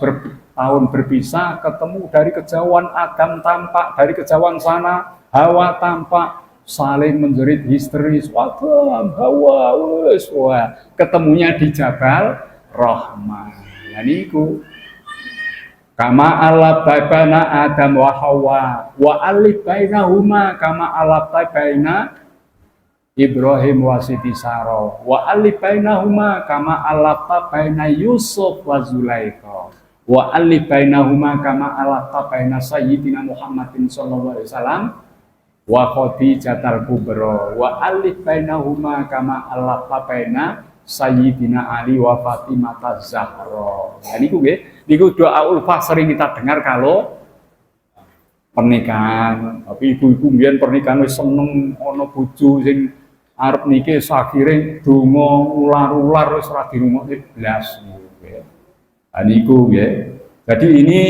tahun berpisah, ketemu dari kejauhan. Adam tampak dari kejauhan sana, Hawa tampak, saling menjerit histeris. Adam Hawa wes wah, ketemunya di Jabal Rohmah. Nah niku kama alaf baina Adam wa Hawa wa alif bainahuma kama alaf baina Ibrahim wa Siti Sarah wa alif bainahuma kama alaf baina Yusuf wa Zulaikha wa alif bainahuma kama alaf baina Sayyidina Muhammadin sallallahu alaihi wasallam wa Khadijatul Kubra wa alif bainahuma kama alaf baina Sayyidina Ali wa Fatimah Zahra. Nah niku nggih, niku doa ulfah sering kita dengar kalau pernikahan. Tapi ibu-ibu mbiyen pernikahan wis seneng ana bojo sing arep niki sakire donga ular-ular wis ora dirungokne blas nggih. Nah niku nggih. Jadi ini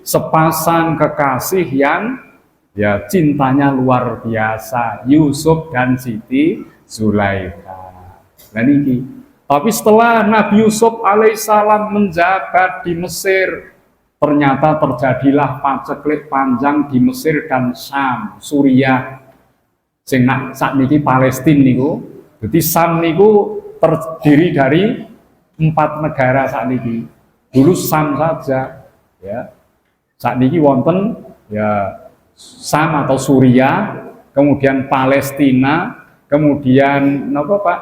sepasang kekasih yang ya cintanya luar biasa, Yusuf dan Siti Zulaikha. Nah niki. Tapi setelah Nabi Yusuf alaihissalam menjabat di Mesir, ternyata terjadilah paceklik panjang di Mesir dan Syam, Suriah. Sing sakniki Palestina niku. Jadi Syam niku terdiri dari 4 negara sakniki. Dulu Syam saja, ya. Sakniki wonten ya Syam atau Suriah, kemudian Palestina, kemudian napa Pak?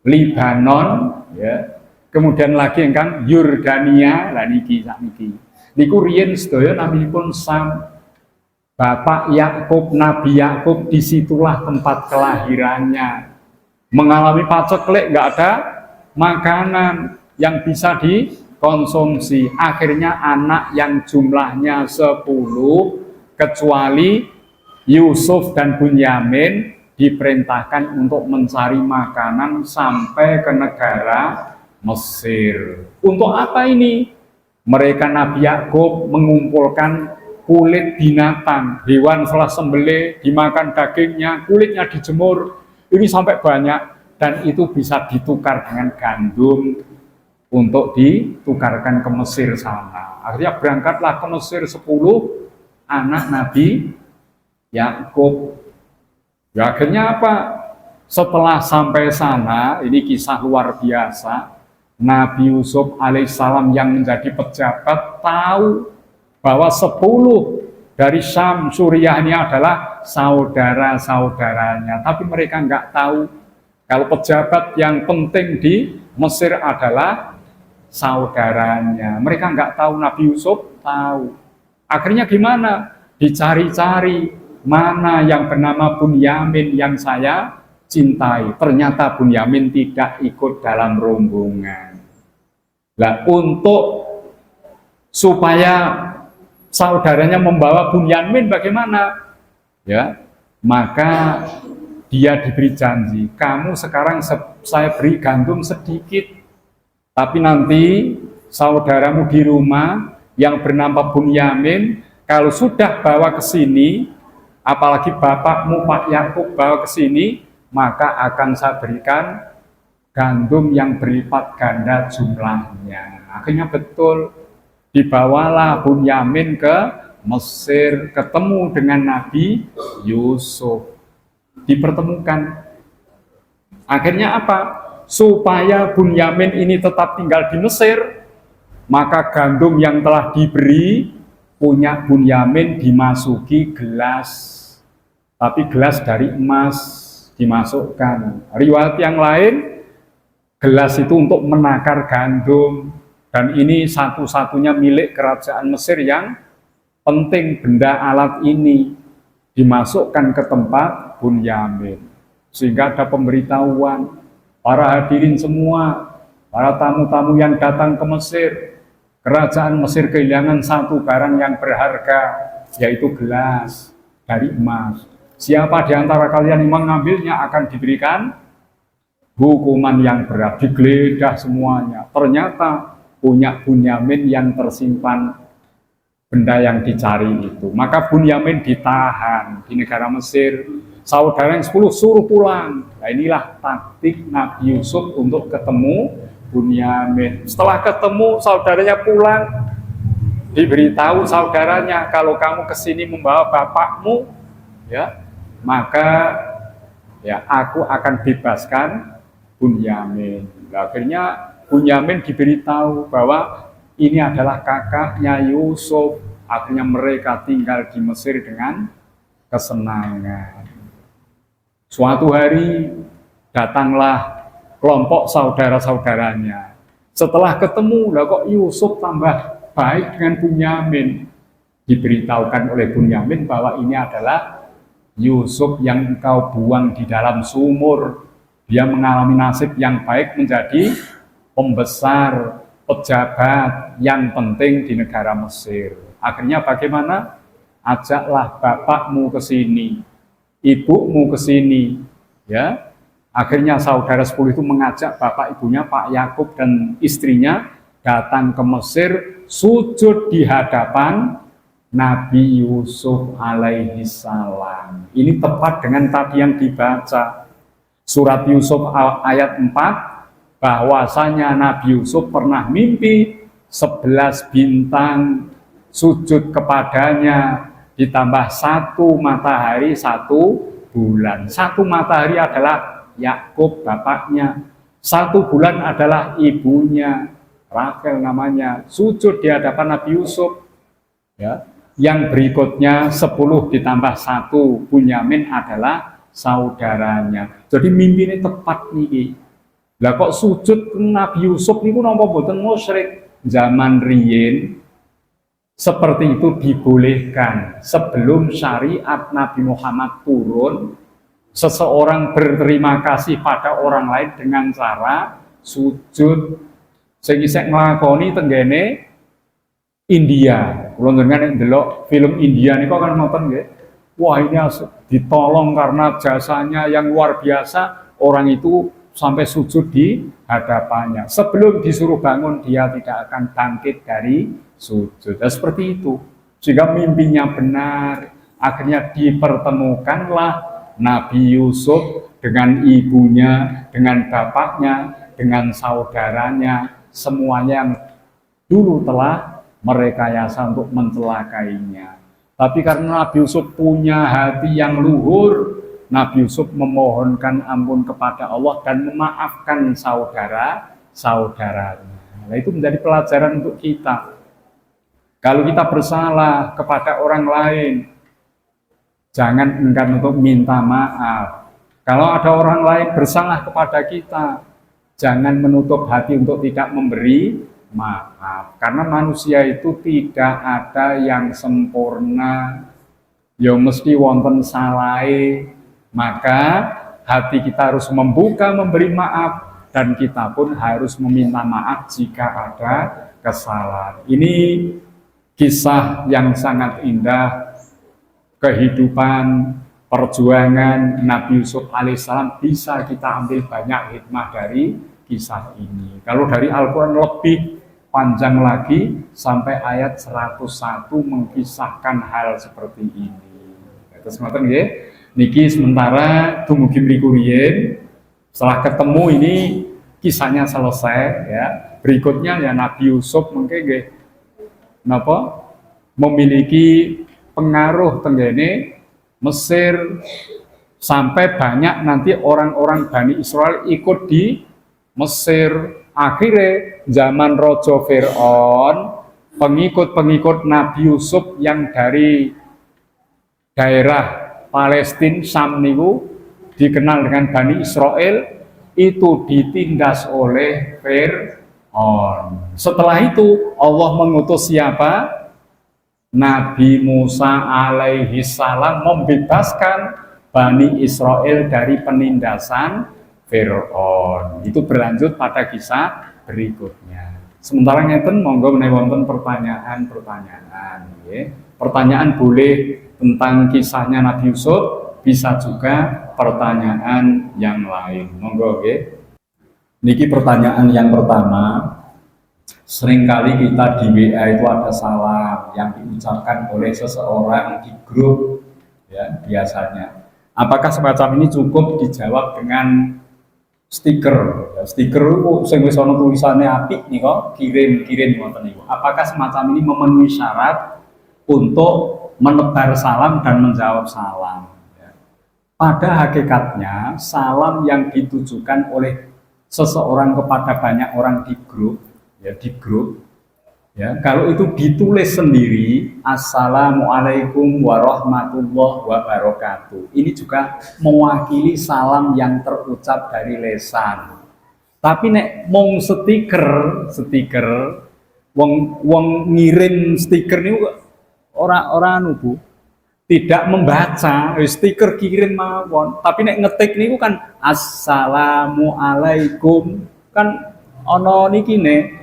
Libanon, ya. Kemudian lagi kan Yordania, lah niki sakniki. Niku riyen sedaya naminipun Sam. Bapak Yakub, Nabi Yakub, disitulah tempat kelahirannya. Mengalami paceklik, nggak ada makanan yang bisa dikonsumsi. Akhirnya anak yang jumlahnya 10 kecuali Yusuf dan Bunyamin diperintahkan untuk mencari makanan sampai ke negara Mesir. Untuk apa ini? Mereka Nabi Yakub mengumpulkan kulit binatang, hewan setelah sembelih, dimakan dagingnya, kulitnya dijemur. Ini sampai banyak dan itu bisa ditukar dengan gandum untuk ditukarkan ke Mesir sana. Akhirnya berangkatlah ke Mesir 10 anak Nabi Yakub. Ya, akhirnya apa? Setelah sampai sana, ini kisah luar biasa. Nabi Yusuf alaihissalam yang menjadi pejabat tahu bahwa 10 dari Syam, Suriah ini adalah saudara-saudaranya. Tapi mereka nggak tahu kalau pejabat yang penting di Mesir adalah saudaranya. Mereka nggak tahu, Nabi Yusuf tahu. Akhirnya gimana? Dicari-cari. Mana yang bernama Bunyamin yang saya cintai. Ternyata Bunyamin tidak ikut dalam rombongan. Nah, untuk supaya saudaranya membawa Bunyamin bagaimana? Ya, maka dia diberi janji, kamu sekarang saya beri gandum sedikit, tapi nanti saudaramu di rumah yang bernama Bunyamin, kalau sudah bawa ke sini, apalagi bapakmu Pak Yakub bawa ke sini, maka akan saya berikan gandum yang berlipat ganda jumlahnya. Akhirnya betul, dibawalah Bunyamin ke Mesir, ketemu dengan Nabi Yusuf, dipertemukan. Akhirnya apa? Supaya Bunyamin ini tetap tinggal di Mesir, maka gandum yang telah diberi punya Bunyamin dimasuki gelas, tapi gelas dari emas dimasukkan. Riwayat yang lain, gelas itu untuk menakar gandum, dan ini satu-satunya milik kerajaan Mesir yang penting. Benda alat ini dimasukkan ke tempat Bunyamin, sehingga ada pemberitahuan, para hadirin semua, para tamu-tamu yang datang ke Mesir, kerajaan Mesir kehilangan satu barang yang berharga, yaitu gelas dari emas. Siapa di antara kalian yang mengambilnya akan diberikan hukuman yang berat, digeledah semuanya. Ternyata punya Bunyamin yang tersimpan benda yang dicari itu. Maka Bunyamin ditahan di negara Mesir. Saudara yang 10 suruh pulang. Nah, inilah taktik Nabi Yusuf untuk ketemu Bunyamin. Setelah ketemu, saudaranya pulang, diberitahu saudaranya, kalau kamu kesini membawa bapakmu, ya, maka ya aku akan bebaskan Bunyamin. Akhirnya Bunyamin diberitahu bahwa ini adalah kakaknya Yusuf. Akhirnya mereka tinggal di Mesir dengan kesenangan. Suatu hari datanglah kelompok saudara-saudaranya. Setelah ketemu, lah kok Yusuf tambah baik dengan Bunyamin. Diberitahukan oleh Bunyamin bahwa ini adalah Yusuf yang engkau buang di dalam sumur. Dia mengalami nasib yang baik menjadi pembesar, pejabat yang penting di negara Mesir. Akhirnya bagaimana? Ajaklah bapakmu ke sini, ibumu ke sini, ya. Akhirnya saudara 10 itu mengajak bapak ibunya Pak Yakub dan istrinya datang ke Mesir, sujud di hadapan Nabi Yusuf alaihi salam. Ini tepat dengan tadi yang dibaca surat Yusuf ayat 4, bahwasanya Nabi Yusuf pernah mimpi 11 bintang sujud kepadanya, ditambah 1 matahari 1 bulan. 1 matahari adalah Yakub bapaknya, 1 bulan adalah ibunya Rachel namanya, sujud di hadapan Nabi Yusuf. Ya, yang berikutnya 10 ditambah 1 Bunyamin adalah saudaranya. Jadi mimpi ini tepat nih. Lah kok sujud ke Nabi Yusuf niku napa mboten musyrik? Zaman riyin seperti itu dibolehkan. Sebelum syariat Nabi Muhammad turun, seseorang berterima kasih pada orang lain dengan cara sujud. Sing isih nglakoni tenggene India. Kula njenengan ndelok film India niku kan nonton nggih. Wah, ini ditolong karena jasanya yang luar biasa, orang itu sampai sujud di hadapannya. Sebelum disuruh bangun, dia tidak akan bangkit dari sujud. Nah, seperti itu. Sehingga mimpinya benar. Akhirnya dipertemukanlah Nabi Yusuf dengan ibunya, dengan bapaknya, dengan saudaranya. Semuanya yang dulu telah merekayasa untuk mencelakainya. Tapi karena Nabi Yusuf punya hati yang luhur, Nabi Yusuf memohonkan ampun kepada Allah dan memaafkan saudara-saudaranya. Nah, itu menjadi pelajaran untuk kita. Kalau kita bersalah kepada orang lain, jangan enggan untuk minta maaf. Kalau ada orang lain bersalah kepada kita, jangan menutup hati untuk tidak memberi maaf. Karena manusia itu tidak ada yang sempurna. Ya mesti wonten salahe. Maka hati kita harus membuka memberi maaf, dan kita pun harus meminta maaf jika ada kesalahan. Ini kisah yang sangat indah, kehidupan, perjuangan Nabi Yusuf alaihissalam, bisa kita ambil banyak hikmah dari kisah ini. Kalau dari Al-Quran lebih panjang lagi, sampai ayat 101 mengisahkan hal seperti ini. Terus ngoten nggih, niki sementara dumugi mriku riyin, setelah ketemu ini kisahnya selesai ya. Berikutnya ya Nabi Yusuf mungkin nggih napa memiliki pengaruh tenggene Mesir, sampai banyak nanti orang-orang Bani Israel ikut di Mesir. Akhirnya zaman Raja Fir'aun, pengikut-pengikut Nabi Yusuf yang dari daerah Palestina Sam niku dikenal dengan Bani Israel, itu ditindas oleh Fir'aun. Setelah itu Allah mengutus siapa? Nabi Musa alaihi salam membebaskan Bani Israel dari penindasan Fir'aun. Itu berlanjut pada kisah berikutnya. Sementara ngeten, monggo menawi wonten pertanyaan-pertanyaan nggih. Pertanyaan boleh tentang kisahnya Nabi Yusuf, bisa juga pertanyaan yang lain. Monggo nggih. Niki pertanyaan yang pertama. Seringkali kita di WA itu ada salam yang diucapkan oleh seseorang di grup ya biasanya. Apakah semacam ini cukup dijawab dengan stiker? Stiker sing wis ana tulisannya apik nih kok, kirim ngoten niku. Apakah semacam ini memenuhi syarat untuk menebar salam dan menjawab salam? Pada hakikatnya salam yang ditujukan oleh seseorang kepada banyak orang di grup ya, kalau itu ditulis sendiri, Assalamualaikum warahmatullahi wabarakatuh, ini juga mewakili salam yang terucap dari lesan. Tapi nek mong stiker wong ngirim stiker ini orang Bu tidak membaca stiker kirim mawon, tapi nek ngetik niku kan Assalamualaikum, kan ono niki ne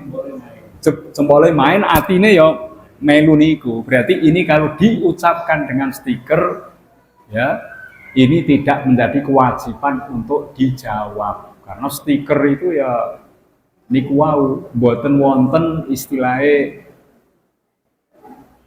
jempolnya main, atine ya melu niku. Berarti ini kalau diucapkan dengan stiker ya, ini tidak menjadi kewajiban untuk dijawab, karena stiker itu ya niku wau mboten wonten istilahnya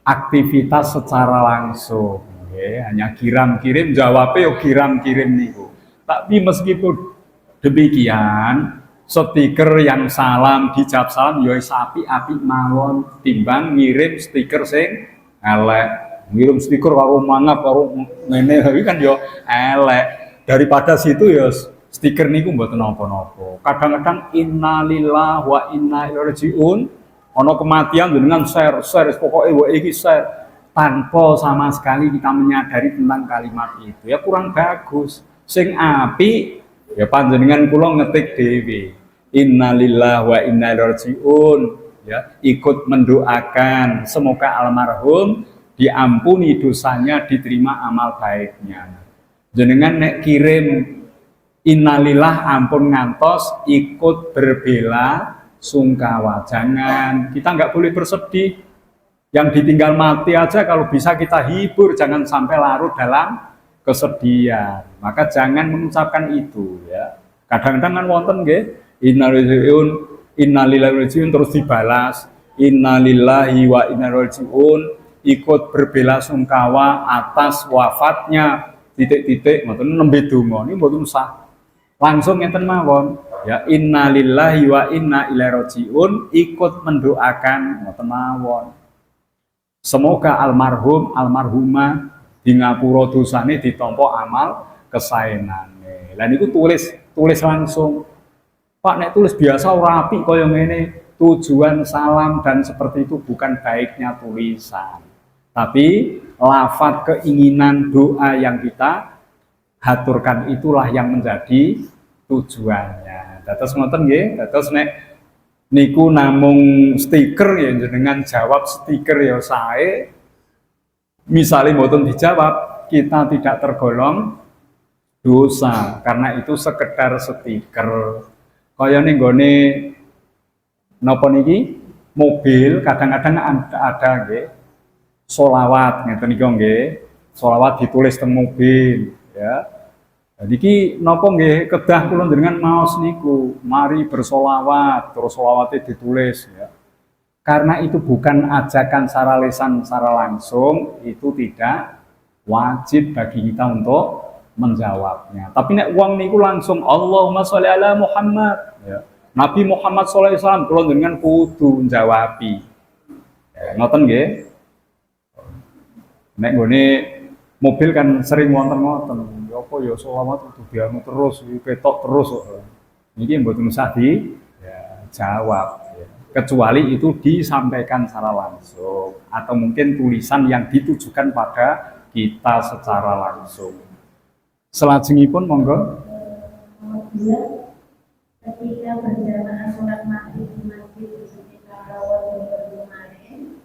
aktivitas secara langsung ya, hanya kirim jawabnya yo kirim niku. Tapi meskipun demikian, stiker yang salam dijawab salam ya api mawon timbang ngirim stiker sing elek. Ngirim stiker karo mangap karo ngene iki kan ya elek. Daripada situ ya stiker niku mboten napa-napa. Kadang-kadang innalillahi wa inna ilaihi rajiun, ana kematian dengan share pokoke wae iki share tanpa sama sekali kita menyadari tentang kalimat itu. Ya kurang bagus. Sing apik ya panjenengan kula ngetik dhewe. Innalillahi wa inna ilaihi rajiun, ya, ikut mendoakan semoga almarhum diampuni dosanya, diterima amal baiknya. Jenengan nek kirim innalillah ampun ngantos ikut berbela sungkawa. Jangan, kita nggak boleh bersedih. Yang ditinggal mati aja kalau bisa kita hibur, jangan sampai larut dalam kesedihan. Maka jangan mengucapkan itu ya. Kadang-kadang kan wonten nggih, innalillahi rajiun terus dibalas innalillahi wa inna rajiun, ikut berbela sungkawa atas wafatnya titik-titik ngoten nembe donga niku mboten usah langsung ngeten mawon ya, innalillahi wa inna ilaihi rajiun, ikut mendoakan ngoten mawon. Semoga almarhum almarhumah di ngapura dosane ditampa amal kesaenane. Lah niku tulis langsung. Pak nek tulis biasa ora apik kaya ngene. Tujuan salam dan seperti itu bukan baiknya tulisan. Tapi lafaz keinginan doa yang kita haturkan itulah yang menjadi tujuannya. Dados ngoten nggih, dados nek niku namung stiker ya jenengan jawab stiker ya sae. Misalnya mboten dijawab, kita tidak tergolong dosa karena itu sekedar stiker. Kaya ning gone napa niki mobil kadang-kadang ada nggih sholawat ngeten iki nggih. Sholawat ditulis teng mobil ya. Jadi ki napa nggih kedah kula dengan maos niku, mari bersolawat, terus solawatnya ditulis ya. Karena itu bukan ajakan secara lisan secara langsung, itu tidak wajib bagi kita untuk menjawabnya. Tapi nek wong niku langsung Allahumma sholli ala Muhammad ya. Nabi Muhammad sallallahu alaihi wasallam kula dengan kudu njawabi. Ya, ngoten nggih. Nek nggone mobil kan sering wonten-wonten. Ya apa ya selawat kudu dianu terus, ketok terus kok. Niki mboten usah di ya, jawab ya. Kecuali itu disampaikan secara langsung atau mungkin tulisan yang ditujukan pada kita secara langsung. Selajengipun monggo. Ketika berjamaah sholat maghrib di masjid di sekitar awal minggu kemarin,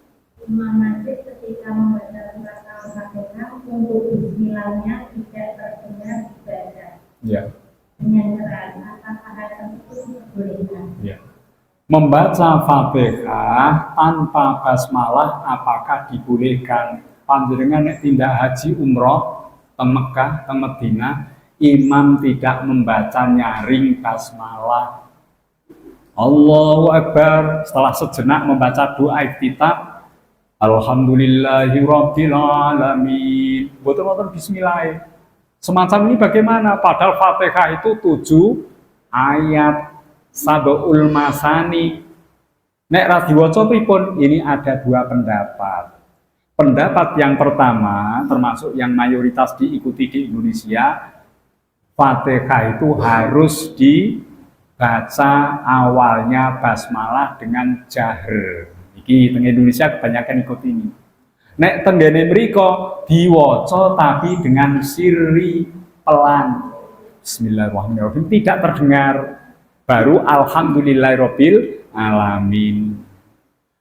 imam masjid ketika membaca surat Al-Fatihah untuk bismillahnya tidak terdengar dibaca. Ya. Dengan keras, apakah hal tersebut dibolehkan? Ya. Membaca Fatihah tanpa basmalah apakah dibolehkan? Panjenengan nek tindak haji umroh teng Mekah, teng Madinah, imam tidak membaca nyaring basmalah. Allahu Akbar, setelah sejenak membaca doa iftitah, Alhamdulillahirabbil alamin. Boten-boten bismillah. Semacam ini bagaimana? Padahal Fatihah itu 7 ayat, sab'ul masani. Nek ra diwaca pripun? Ini ada 2 pendapat. Pendapat yang pertama, termasuk yang mayoritas diikuti di Indonesia, Fatihah itu harus dibaca awalnya basmalah dengan jahr. Iki teng Indonesia kebanyakan ikut ini. Nek tenggene mriko diwaca tapi dengan sirri pelan. Bismillahirrahmanirrahim tidak terdengar. Baru alhamdulillahirabbil alamin.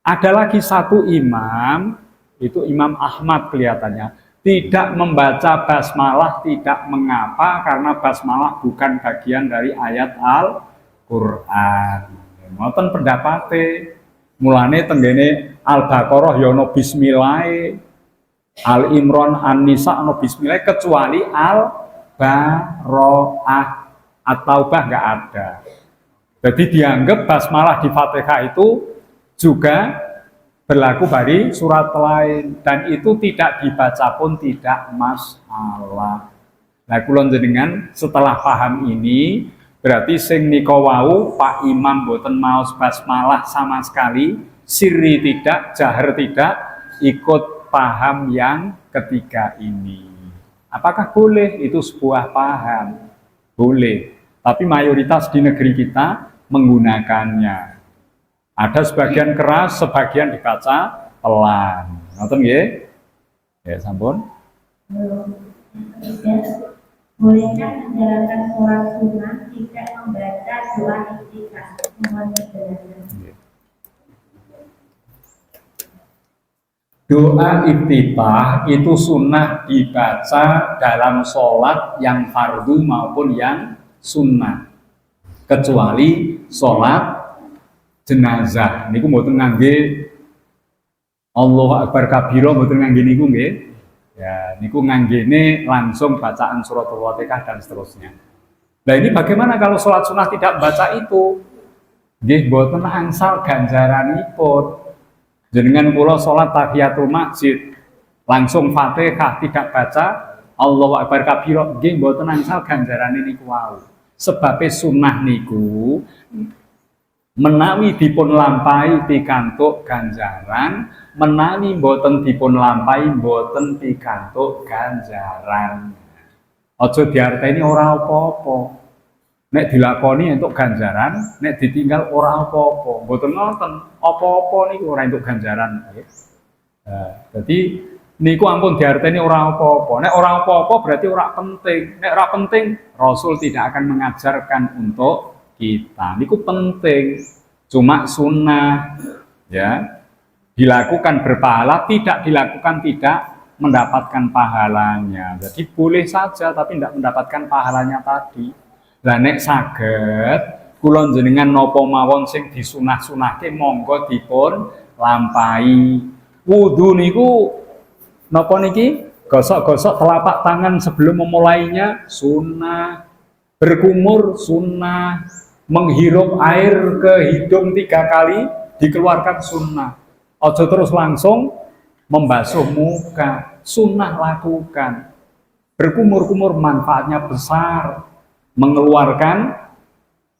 Ada lagi satu imam, itu Imam Ahmad kelihatannya, tidak membaca basmalah tidak mengapa karena basmalah bukan bagian dari ayat Al-Qur'an. Ngoten pendapate. Mulane tenggene Al-Baqarah ya ana bismillah, Al-Imran, An-Nisa ana bismillah kecuali Al-Bara'ah At-Taubah enggak ada. Jadi dianggap basmalah di Fatihah itu juga berlaku bagi surat lain dan itu tidak dibaca pun tidak masalah. Nah kula jenengan setelah paham ini berarti sing nika wau Pak Imam boten maos basmalah sama sekali, sirri tidak, jahar tidak, ikut paham yang ketiga ini. Apakah boleh? Itu sebuah paham. Boleh. Tapi mayoritas di negeri kita menggunakannya. Ada sebagian keras, sebagian dibaca pelan. Ngoten nggih? Ya, sampun. Bolehkah menjalankan sholat sunnah tidak membaca doa iftitah? Doa iftitah itu sunnah dibaca dalam sholat yang fardu maupun yang sunnah. Kecuali sholat jenazah. Niku mboten ngangge Allahu Akbar kabira, mboten ngangge niku nggih. Ya, niku nganggene langsung bacaan surat Al-Fatihah dan seterusnya. Nah ini bagaimana kalau sholat sunnah tidak baca itu? Nggih mboten angsal ganjaranipun. Jenengan kula sholat tahiyatul masjid langsung Fatihah tidak baca Allahu Akbar kabira, nggih mboten angsal ganjarane niku wau. Sebabe sunnah niku menawi dipun lampahi pikantuk ganjaran, menawi mboten dipun lampahi mboten pikantuk ganjaran. Aja diarteni ora apa-apa. Nek dilakoni entuk ganjaran, nek ditinggal ora apa-apa. Mboten ngoten, apa-apa niku ora entuk ganjaran. Jadi niku ampun diarteni ora apa-apa. Nek ora apa-apa berarti ora penting. Nek ora penting, Rasul tidak akan mengajarkan untuk kita. Niku penting, cuma sunnah ya. Dilakukan berpahala, tidak dilakukan tidak mendapatkan pahalanya. Jadi boleh saja tapi tidak mendapatkan pahalanya tadi. Lah nek saged kula jenengan napa mawon sing disunah-sunahke monggo dipun lampahi. Wudu niku Napa niki? Gosok-gosok telapak tangan sebelum memulainya sunnah. Berkumur sunnah. Menghirup air ke hidung 3 kali dikeluarkan sunnah. Ojo terus langsung membasuh muka, sunnah lakukan. Berkumur-kumur manfaatnya besar, mengeluarkan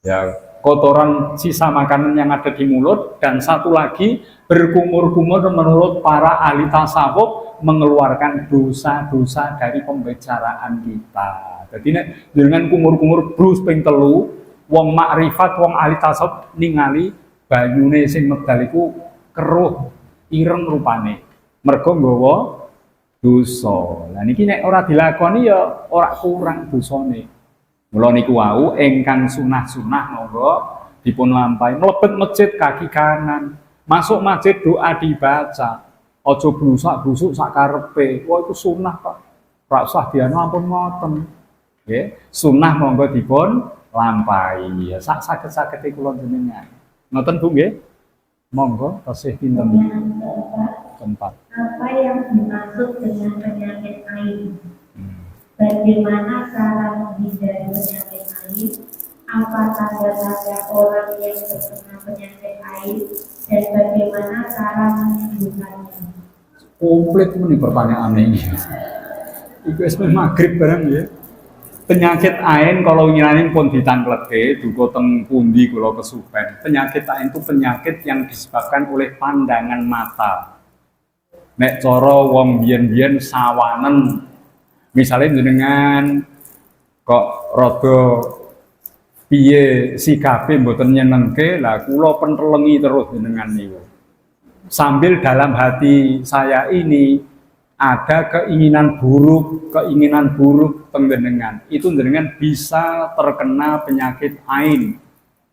ya kotoran sisa makanan yang ada di mulut, dan satu lagi berkumur-kumur menurut para ahli tasawuf mengeluarkan dosa-dosa dari pembicaraan kita. Jadi dengan kumur-kumur brus ping telu, wong makrifat, wong ahli tasawuf ningali banyune sing medal iku keruh ireng rupane. Mergo nggawa dosa. Lah niki nek ora dilakoni ya ora kurang dosane. Mula niku wau ingkang sunah-sunah monggo dipun lampahi. Mlebet masjid kaki kanan, masuk masjid doa dibaca. Aja blusak-blusuk sak karepe. Wah itu sunah kok. Ora usah dianu ampun ngoten. Nggih, sunah monggo dipun lampahi. Ya sak saged-sagede kula jenengan. Ngoten Bu nggih? Monggo tasih pinten tempat. Apa yang dimaksud dengan penyakit ain? Bagaimana cara menghindari penyakit ain? Apa tanda-tanda orang yang terkena penyakit ain? Dan bagaimana cara menyembuhkannya? Komplit ini pertanyaan ini. Iku wis magrib bareng ya. Penyakit ain kalau ngiranin pun ditangkleke duka teng pundi kula kesupen. Penyakit ain itu penyakit yang disebabkan oleh pandangan mata. Nek cara wong biyen-biyen sawanen, misalnya jenengan kok rada piye sikape mboten nyenengke, lah kula pentelengi terus jenengan niku. Sambil dalam hati saya ini ada keinginan buruk penjenengan, itu jenengan bisa terkena penyakit ain,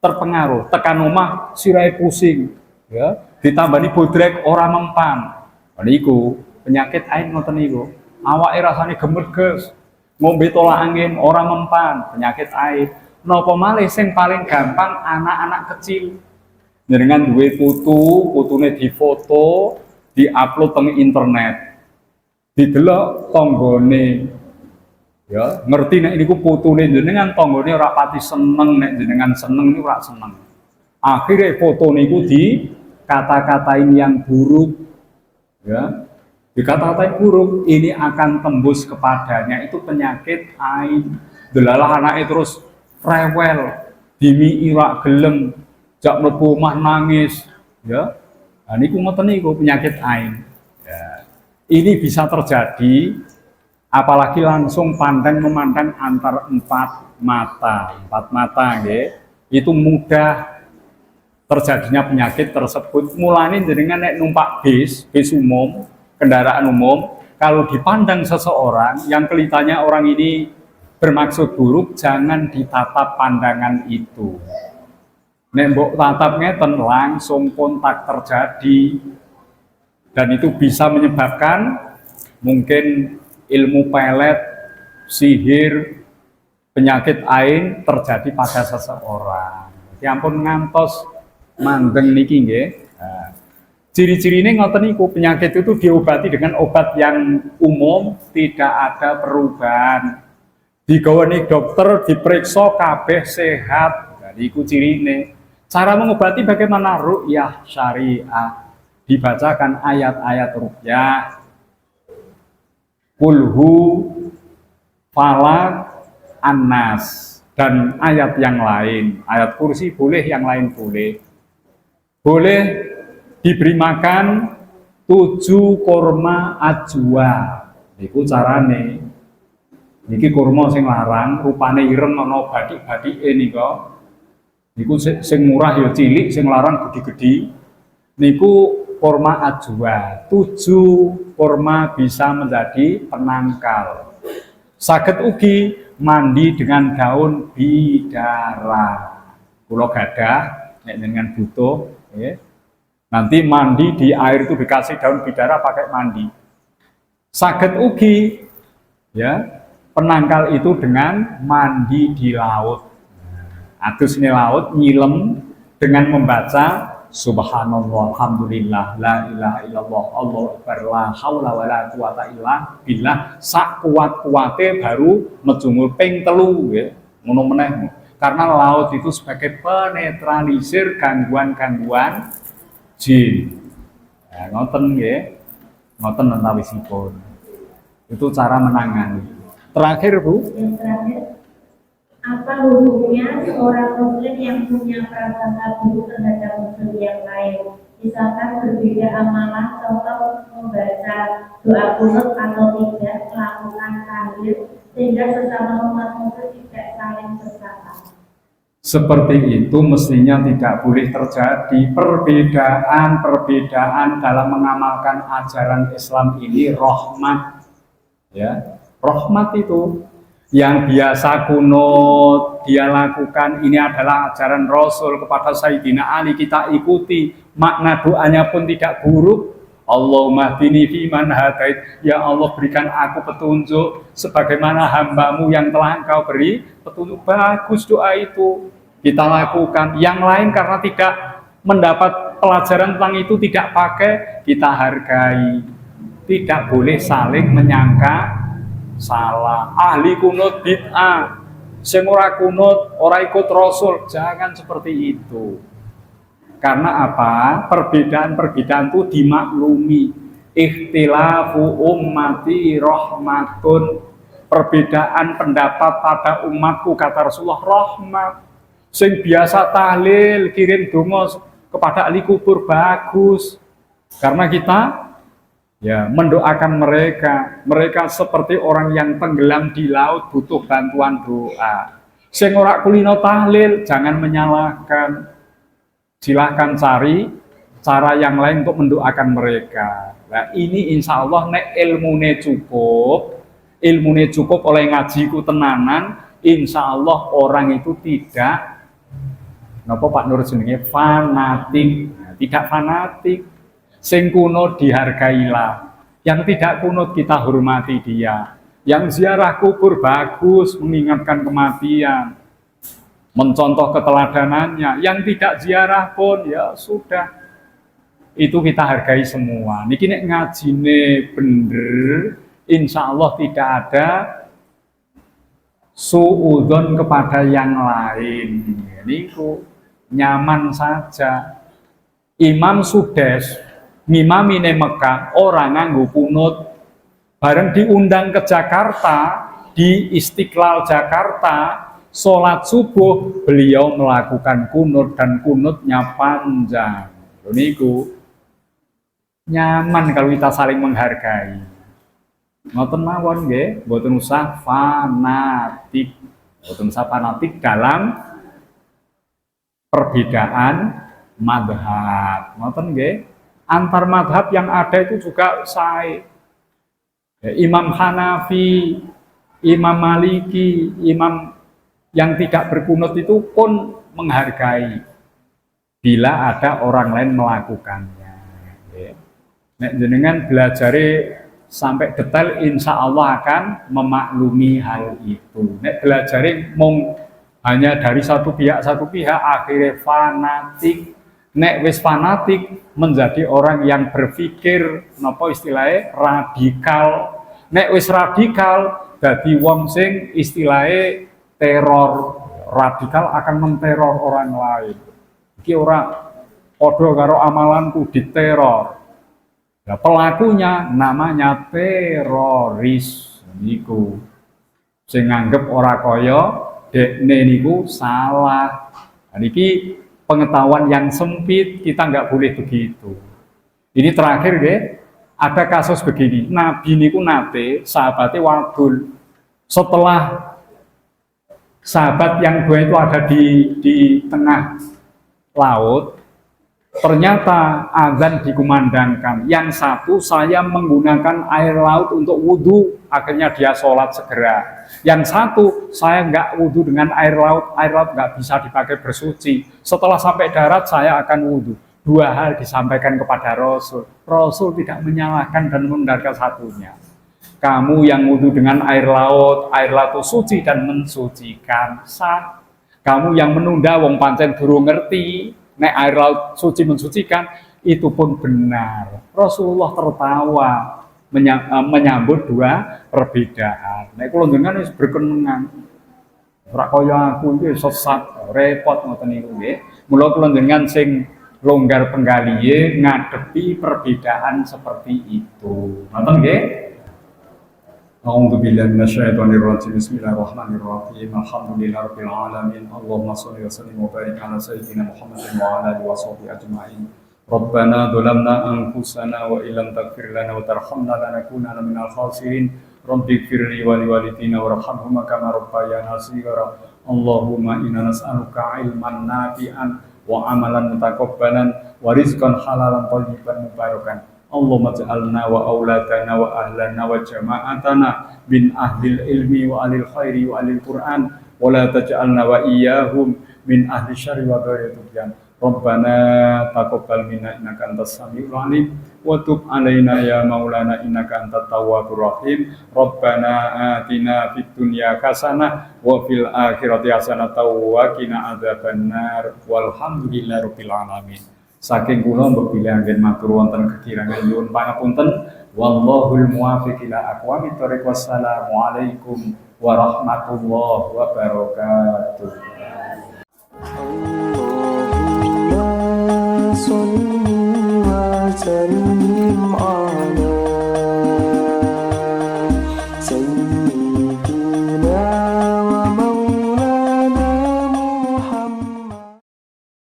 terpengaruh, tekan omah sirai pusing, ya, ditambani bodrek ora mempan. Niku penyakit ain ngoten niku. Awake rasane gemerges, ngombe tolak angin ora mempan, penyakit ain. Napa malih sing paling gampang anak-anak kecil. Jenengan duwe putune difoto, diupload teng internet. Didelok tanggane, ya ngerti nek niku putune jenengan, tanggane ora pati seneng, nek jenengan seneng niku ora seneng. Akhirnya foto niku dikata-katain yang buruk, ya dikata-katain buruk, ini akan tembus kepadanya, itu penyakit ain. Delalah anake terus rewel, dimi irak gelem, jak mlebu omah nangis, ya. Nah niku ngoten niku penyakit ain. Ya. Ini bisa terjadi apalagi langsung pandang memandang antar empat mata nggih. Itu mudah terjadinya penyakit tersebut. Mulane jenengan nek numpak bis umum, kendaraan umum, kalau dipandang seseorang yang kelihatannya orang ini bermaksud buruk, jangan ditatap pandangan itu. Nek mbok tatap ngeten langsung kontak terjadi. Dan itu bisa menyebabkan mungkin ilmu pelet, sihir, penyakit ain terjadi pada seseorang. Ya ampun ngantos mandeng niki nggih. Nah, ciri-cirine ngoten niku, penyakit itu diobati dengan obat yang umum, tidak ada perubahan. Digawani dokter, diperiksa kabeh sehat. Jadi iku cirine. Cara mengobati bagaimana? Ruqyah syariah. Dibacakan ayat-ayat ruqyah, kulhu, falak, annas, dan ayat yang lain. Ayat kursi boleh, yang lain boleh. Boleh diberi makan 7 kurma ajwa. Iku carane. Niki kurma sing larang, rupane ireng ana bathik-bathike nika. Niku sing murah ya cilik, sing larang gede-gede. Niku kurma ajwa, 7 kurma bisa menjadi penangkal. Saged ugi mandi dengan daun bidara. Kula gadah nek jenengan butuh, ya. Nanti mandi di air itu dikasih daun bidara pakai mandi. Saged ugi, ya, penangkal itu dengan mandi di laut. Adus ini laut nyilem dengan membaca Subhanallah, alhamdulillah, la ilaha illallah, Allahu akbar, la haula wala quwata illa billah. Sak kuat-kuate baru mejungul ping 3 ya. Ngono meneh. Karena laut itu sebagai penetralisir gangguan-gangguan jin. Ya, ngoten nggih. Ngoten entawisipun. Itu cara menangani. Terakhir, Bu. Yang terakhir, apa hukumnya seorang muslim yang punya prasangka buruk terhadap muslim yang lain? Misalkan berbeda amalan, contoh membaca doa kunut atau tidak, melakukan tahlil, sehingga sesama umat muslim tidak saling bersama. Seperti itu mestinya tidak boleh terjadi. Perbedaan dalam mengamalkan ajaran Islam ini rahmat. Ya, rahmat itu yang biasa kunut dia lakukan, ini adalah ajaran Rasul kepada Sayyidina Ali, kita ikuti. Makna doanya pun tidak buruk. Allahumma hdini fiman hadait, ya Allah berikan aku petunjuk sebagaimana hambamu yang telah engkau beri petunjuk. Bagus doa itu kita lakukan. Yang lain karena tidak mendapat pelajaran tentang itu tidak pakai, kita hargai. Tidak boleh saling menyangka salah. Ahli kunut bid'ah, sing ora kunut, ora ikut Rasul, jangan seperti itu. Karena apa? Perbedaan-perbedaan itu dimaklumi. Ikhtilafu ummati rahmatun. Perbedaan pendapat pada umatku kata Rasulullah rahmat. Sing biasa tahlil, kirim donga kepada ahli kubur bagus. Karena kita ya mendoakan mereka seperti orang yang tenggelam di laut butuh bantuan doa. Sing ora kulino tahlil jangan menyalahkan. Silahkan cari cara yang lain untuk mendoakan mereka. Nah ini insya Allah nek ilmune cukup oleh ngajiku tenanan, insya Allah orang itu tidak napa Pak Nur jenenge fanatik, tidak fanatik. Sing kunut dihargailah, yang tidak kunut kita hormati dia. Yang ziarah kubur bagus, mengingatkan kematian, mencontoh keteladanannya. Yang tidak ziarah pun ya sudah, itu kita hargai semua. Niki nek ngajine bener, insya Allah tidak ada suudzon kepada yang lain. Niku nyaman saja. Imam Sudes ngimamine Mekah orang nganggo kunut, bareng diundang ke Jakarta, di Istiqlal Jakarta sholat subuh beliau melakukan kunut dan kunutnya panjang. Niku nyaman kalau kita saling menghargai. Ngoten mawon nggih, mboten usah fanatik. Mboten usah fanatik dalam perbedaan madhab. Ngoten nggih. Antar madhab yang ada itu juga saya. Imam Hanafi, Imam Maliki, Imam yang tidak berkunut itu pun menghargai bila ada orang lain melakukannya. Nek jenengan belajari sampai detail, insya Allah akan memaklumi hal itu. Nek belajari mung hanya dari satu pihak akhirnya fanatik. Nek wis fanatik menjadi orang yang berpikir napa istilahnya radikal. Nek wis radikal dadi wong sing istilahnya teror. Radikal akan menteror orang lain. Iki ora padha karo amalanku diteror. Nah, pelakunya namanya teroris niku. Sing nganggep ora kaya dekne niku salah. Nah, niki pengetahuan yang sempit, kita nggak boleh begitu. Ini terakhir ya, ada kasus begini. Nabi niku nate sahabatnya wadul. Setelah sahabat yang dua itu ada di tengah laut, ternyata azan dikumandangkan. Yang satu saya menggunakan air laut untuk wudhu, akhirnya dia sholat segera. Yang satu saya nggak wudhu dengan air laut nggak bisa dipakai bersuci. Setelah sampai darat saya akan wudhu. Dua hal disampaikan kepada Rasul. Rasul tidak menyalahkan dan membenarkan satunya. Kamu yang wudhu dengan air laut itu suci dan mensucikan, sah. Kamu yang menunda wong pancen durung ngerti, nek air laut suci mensucikan, itu pun benar. Rasulullah tertawa menyambut dua perbedaan. Nek kula njenengan wis berkenengan. Ora kaya aku iki sesat, repot ngoten niku nggih. Mula kula njenengan sing longgar penggalihe ngadepi perbedaan seperti itu. Ngoten nggih? A'udzu billahi minasyaitonir rajim. Bismillahirrahmanirrahim. Alhamdulillahirabbil alamin. Allahumma shalli wa sallim wa barik ala sayyidina Muhammadin wa ala alihi washabihi ajmain. Rabbana dzalamna anfusana wa illam taghfir lana wa tarhamna lanakunanna minal khasirin. Rabbighfirli wa liwalidayya warhamhuma kama rabbayana shaghira. Allahumma inna nas'aluka ilman nafi'an wa amalan mutaqabbalan wa rizqan halalan thayyiban mubarakan. Allahumma ja'alna wa auladana wa ahlana wa jama'atana min ahlil ilmi wa alil khairi wa alil Qur'an wa la taj'alna wa iyyahum min ahli syarri wa ghairi tubyan. Rabbana taqabbal minna innaka antas samiul alim wa tub alaina ya maulana innaka antat tawwabur rahim. Rabbana atina fid dunya hasanah wa fil akhirati hasanah wa qina adzabannar. Walhamdulillahirabbil alamin. Saking kula mbok bilih anggen matur wonten kekirangan nyuwun pangapunten. Wallahul muwaffiq ila aqwamit thoriq. Wassalamu alaikum warahmatullahi wabarakatuh. Allahumma shalli wa sallim ala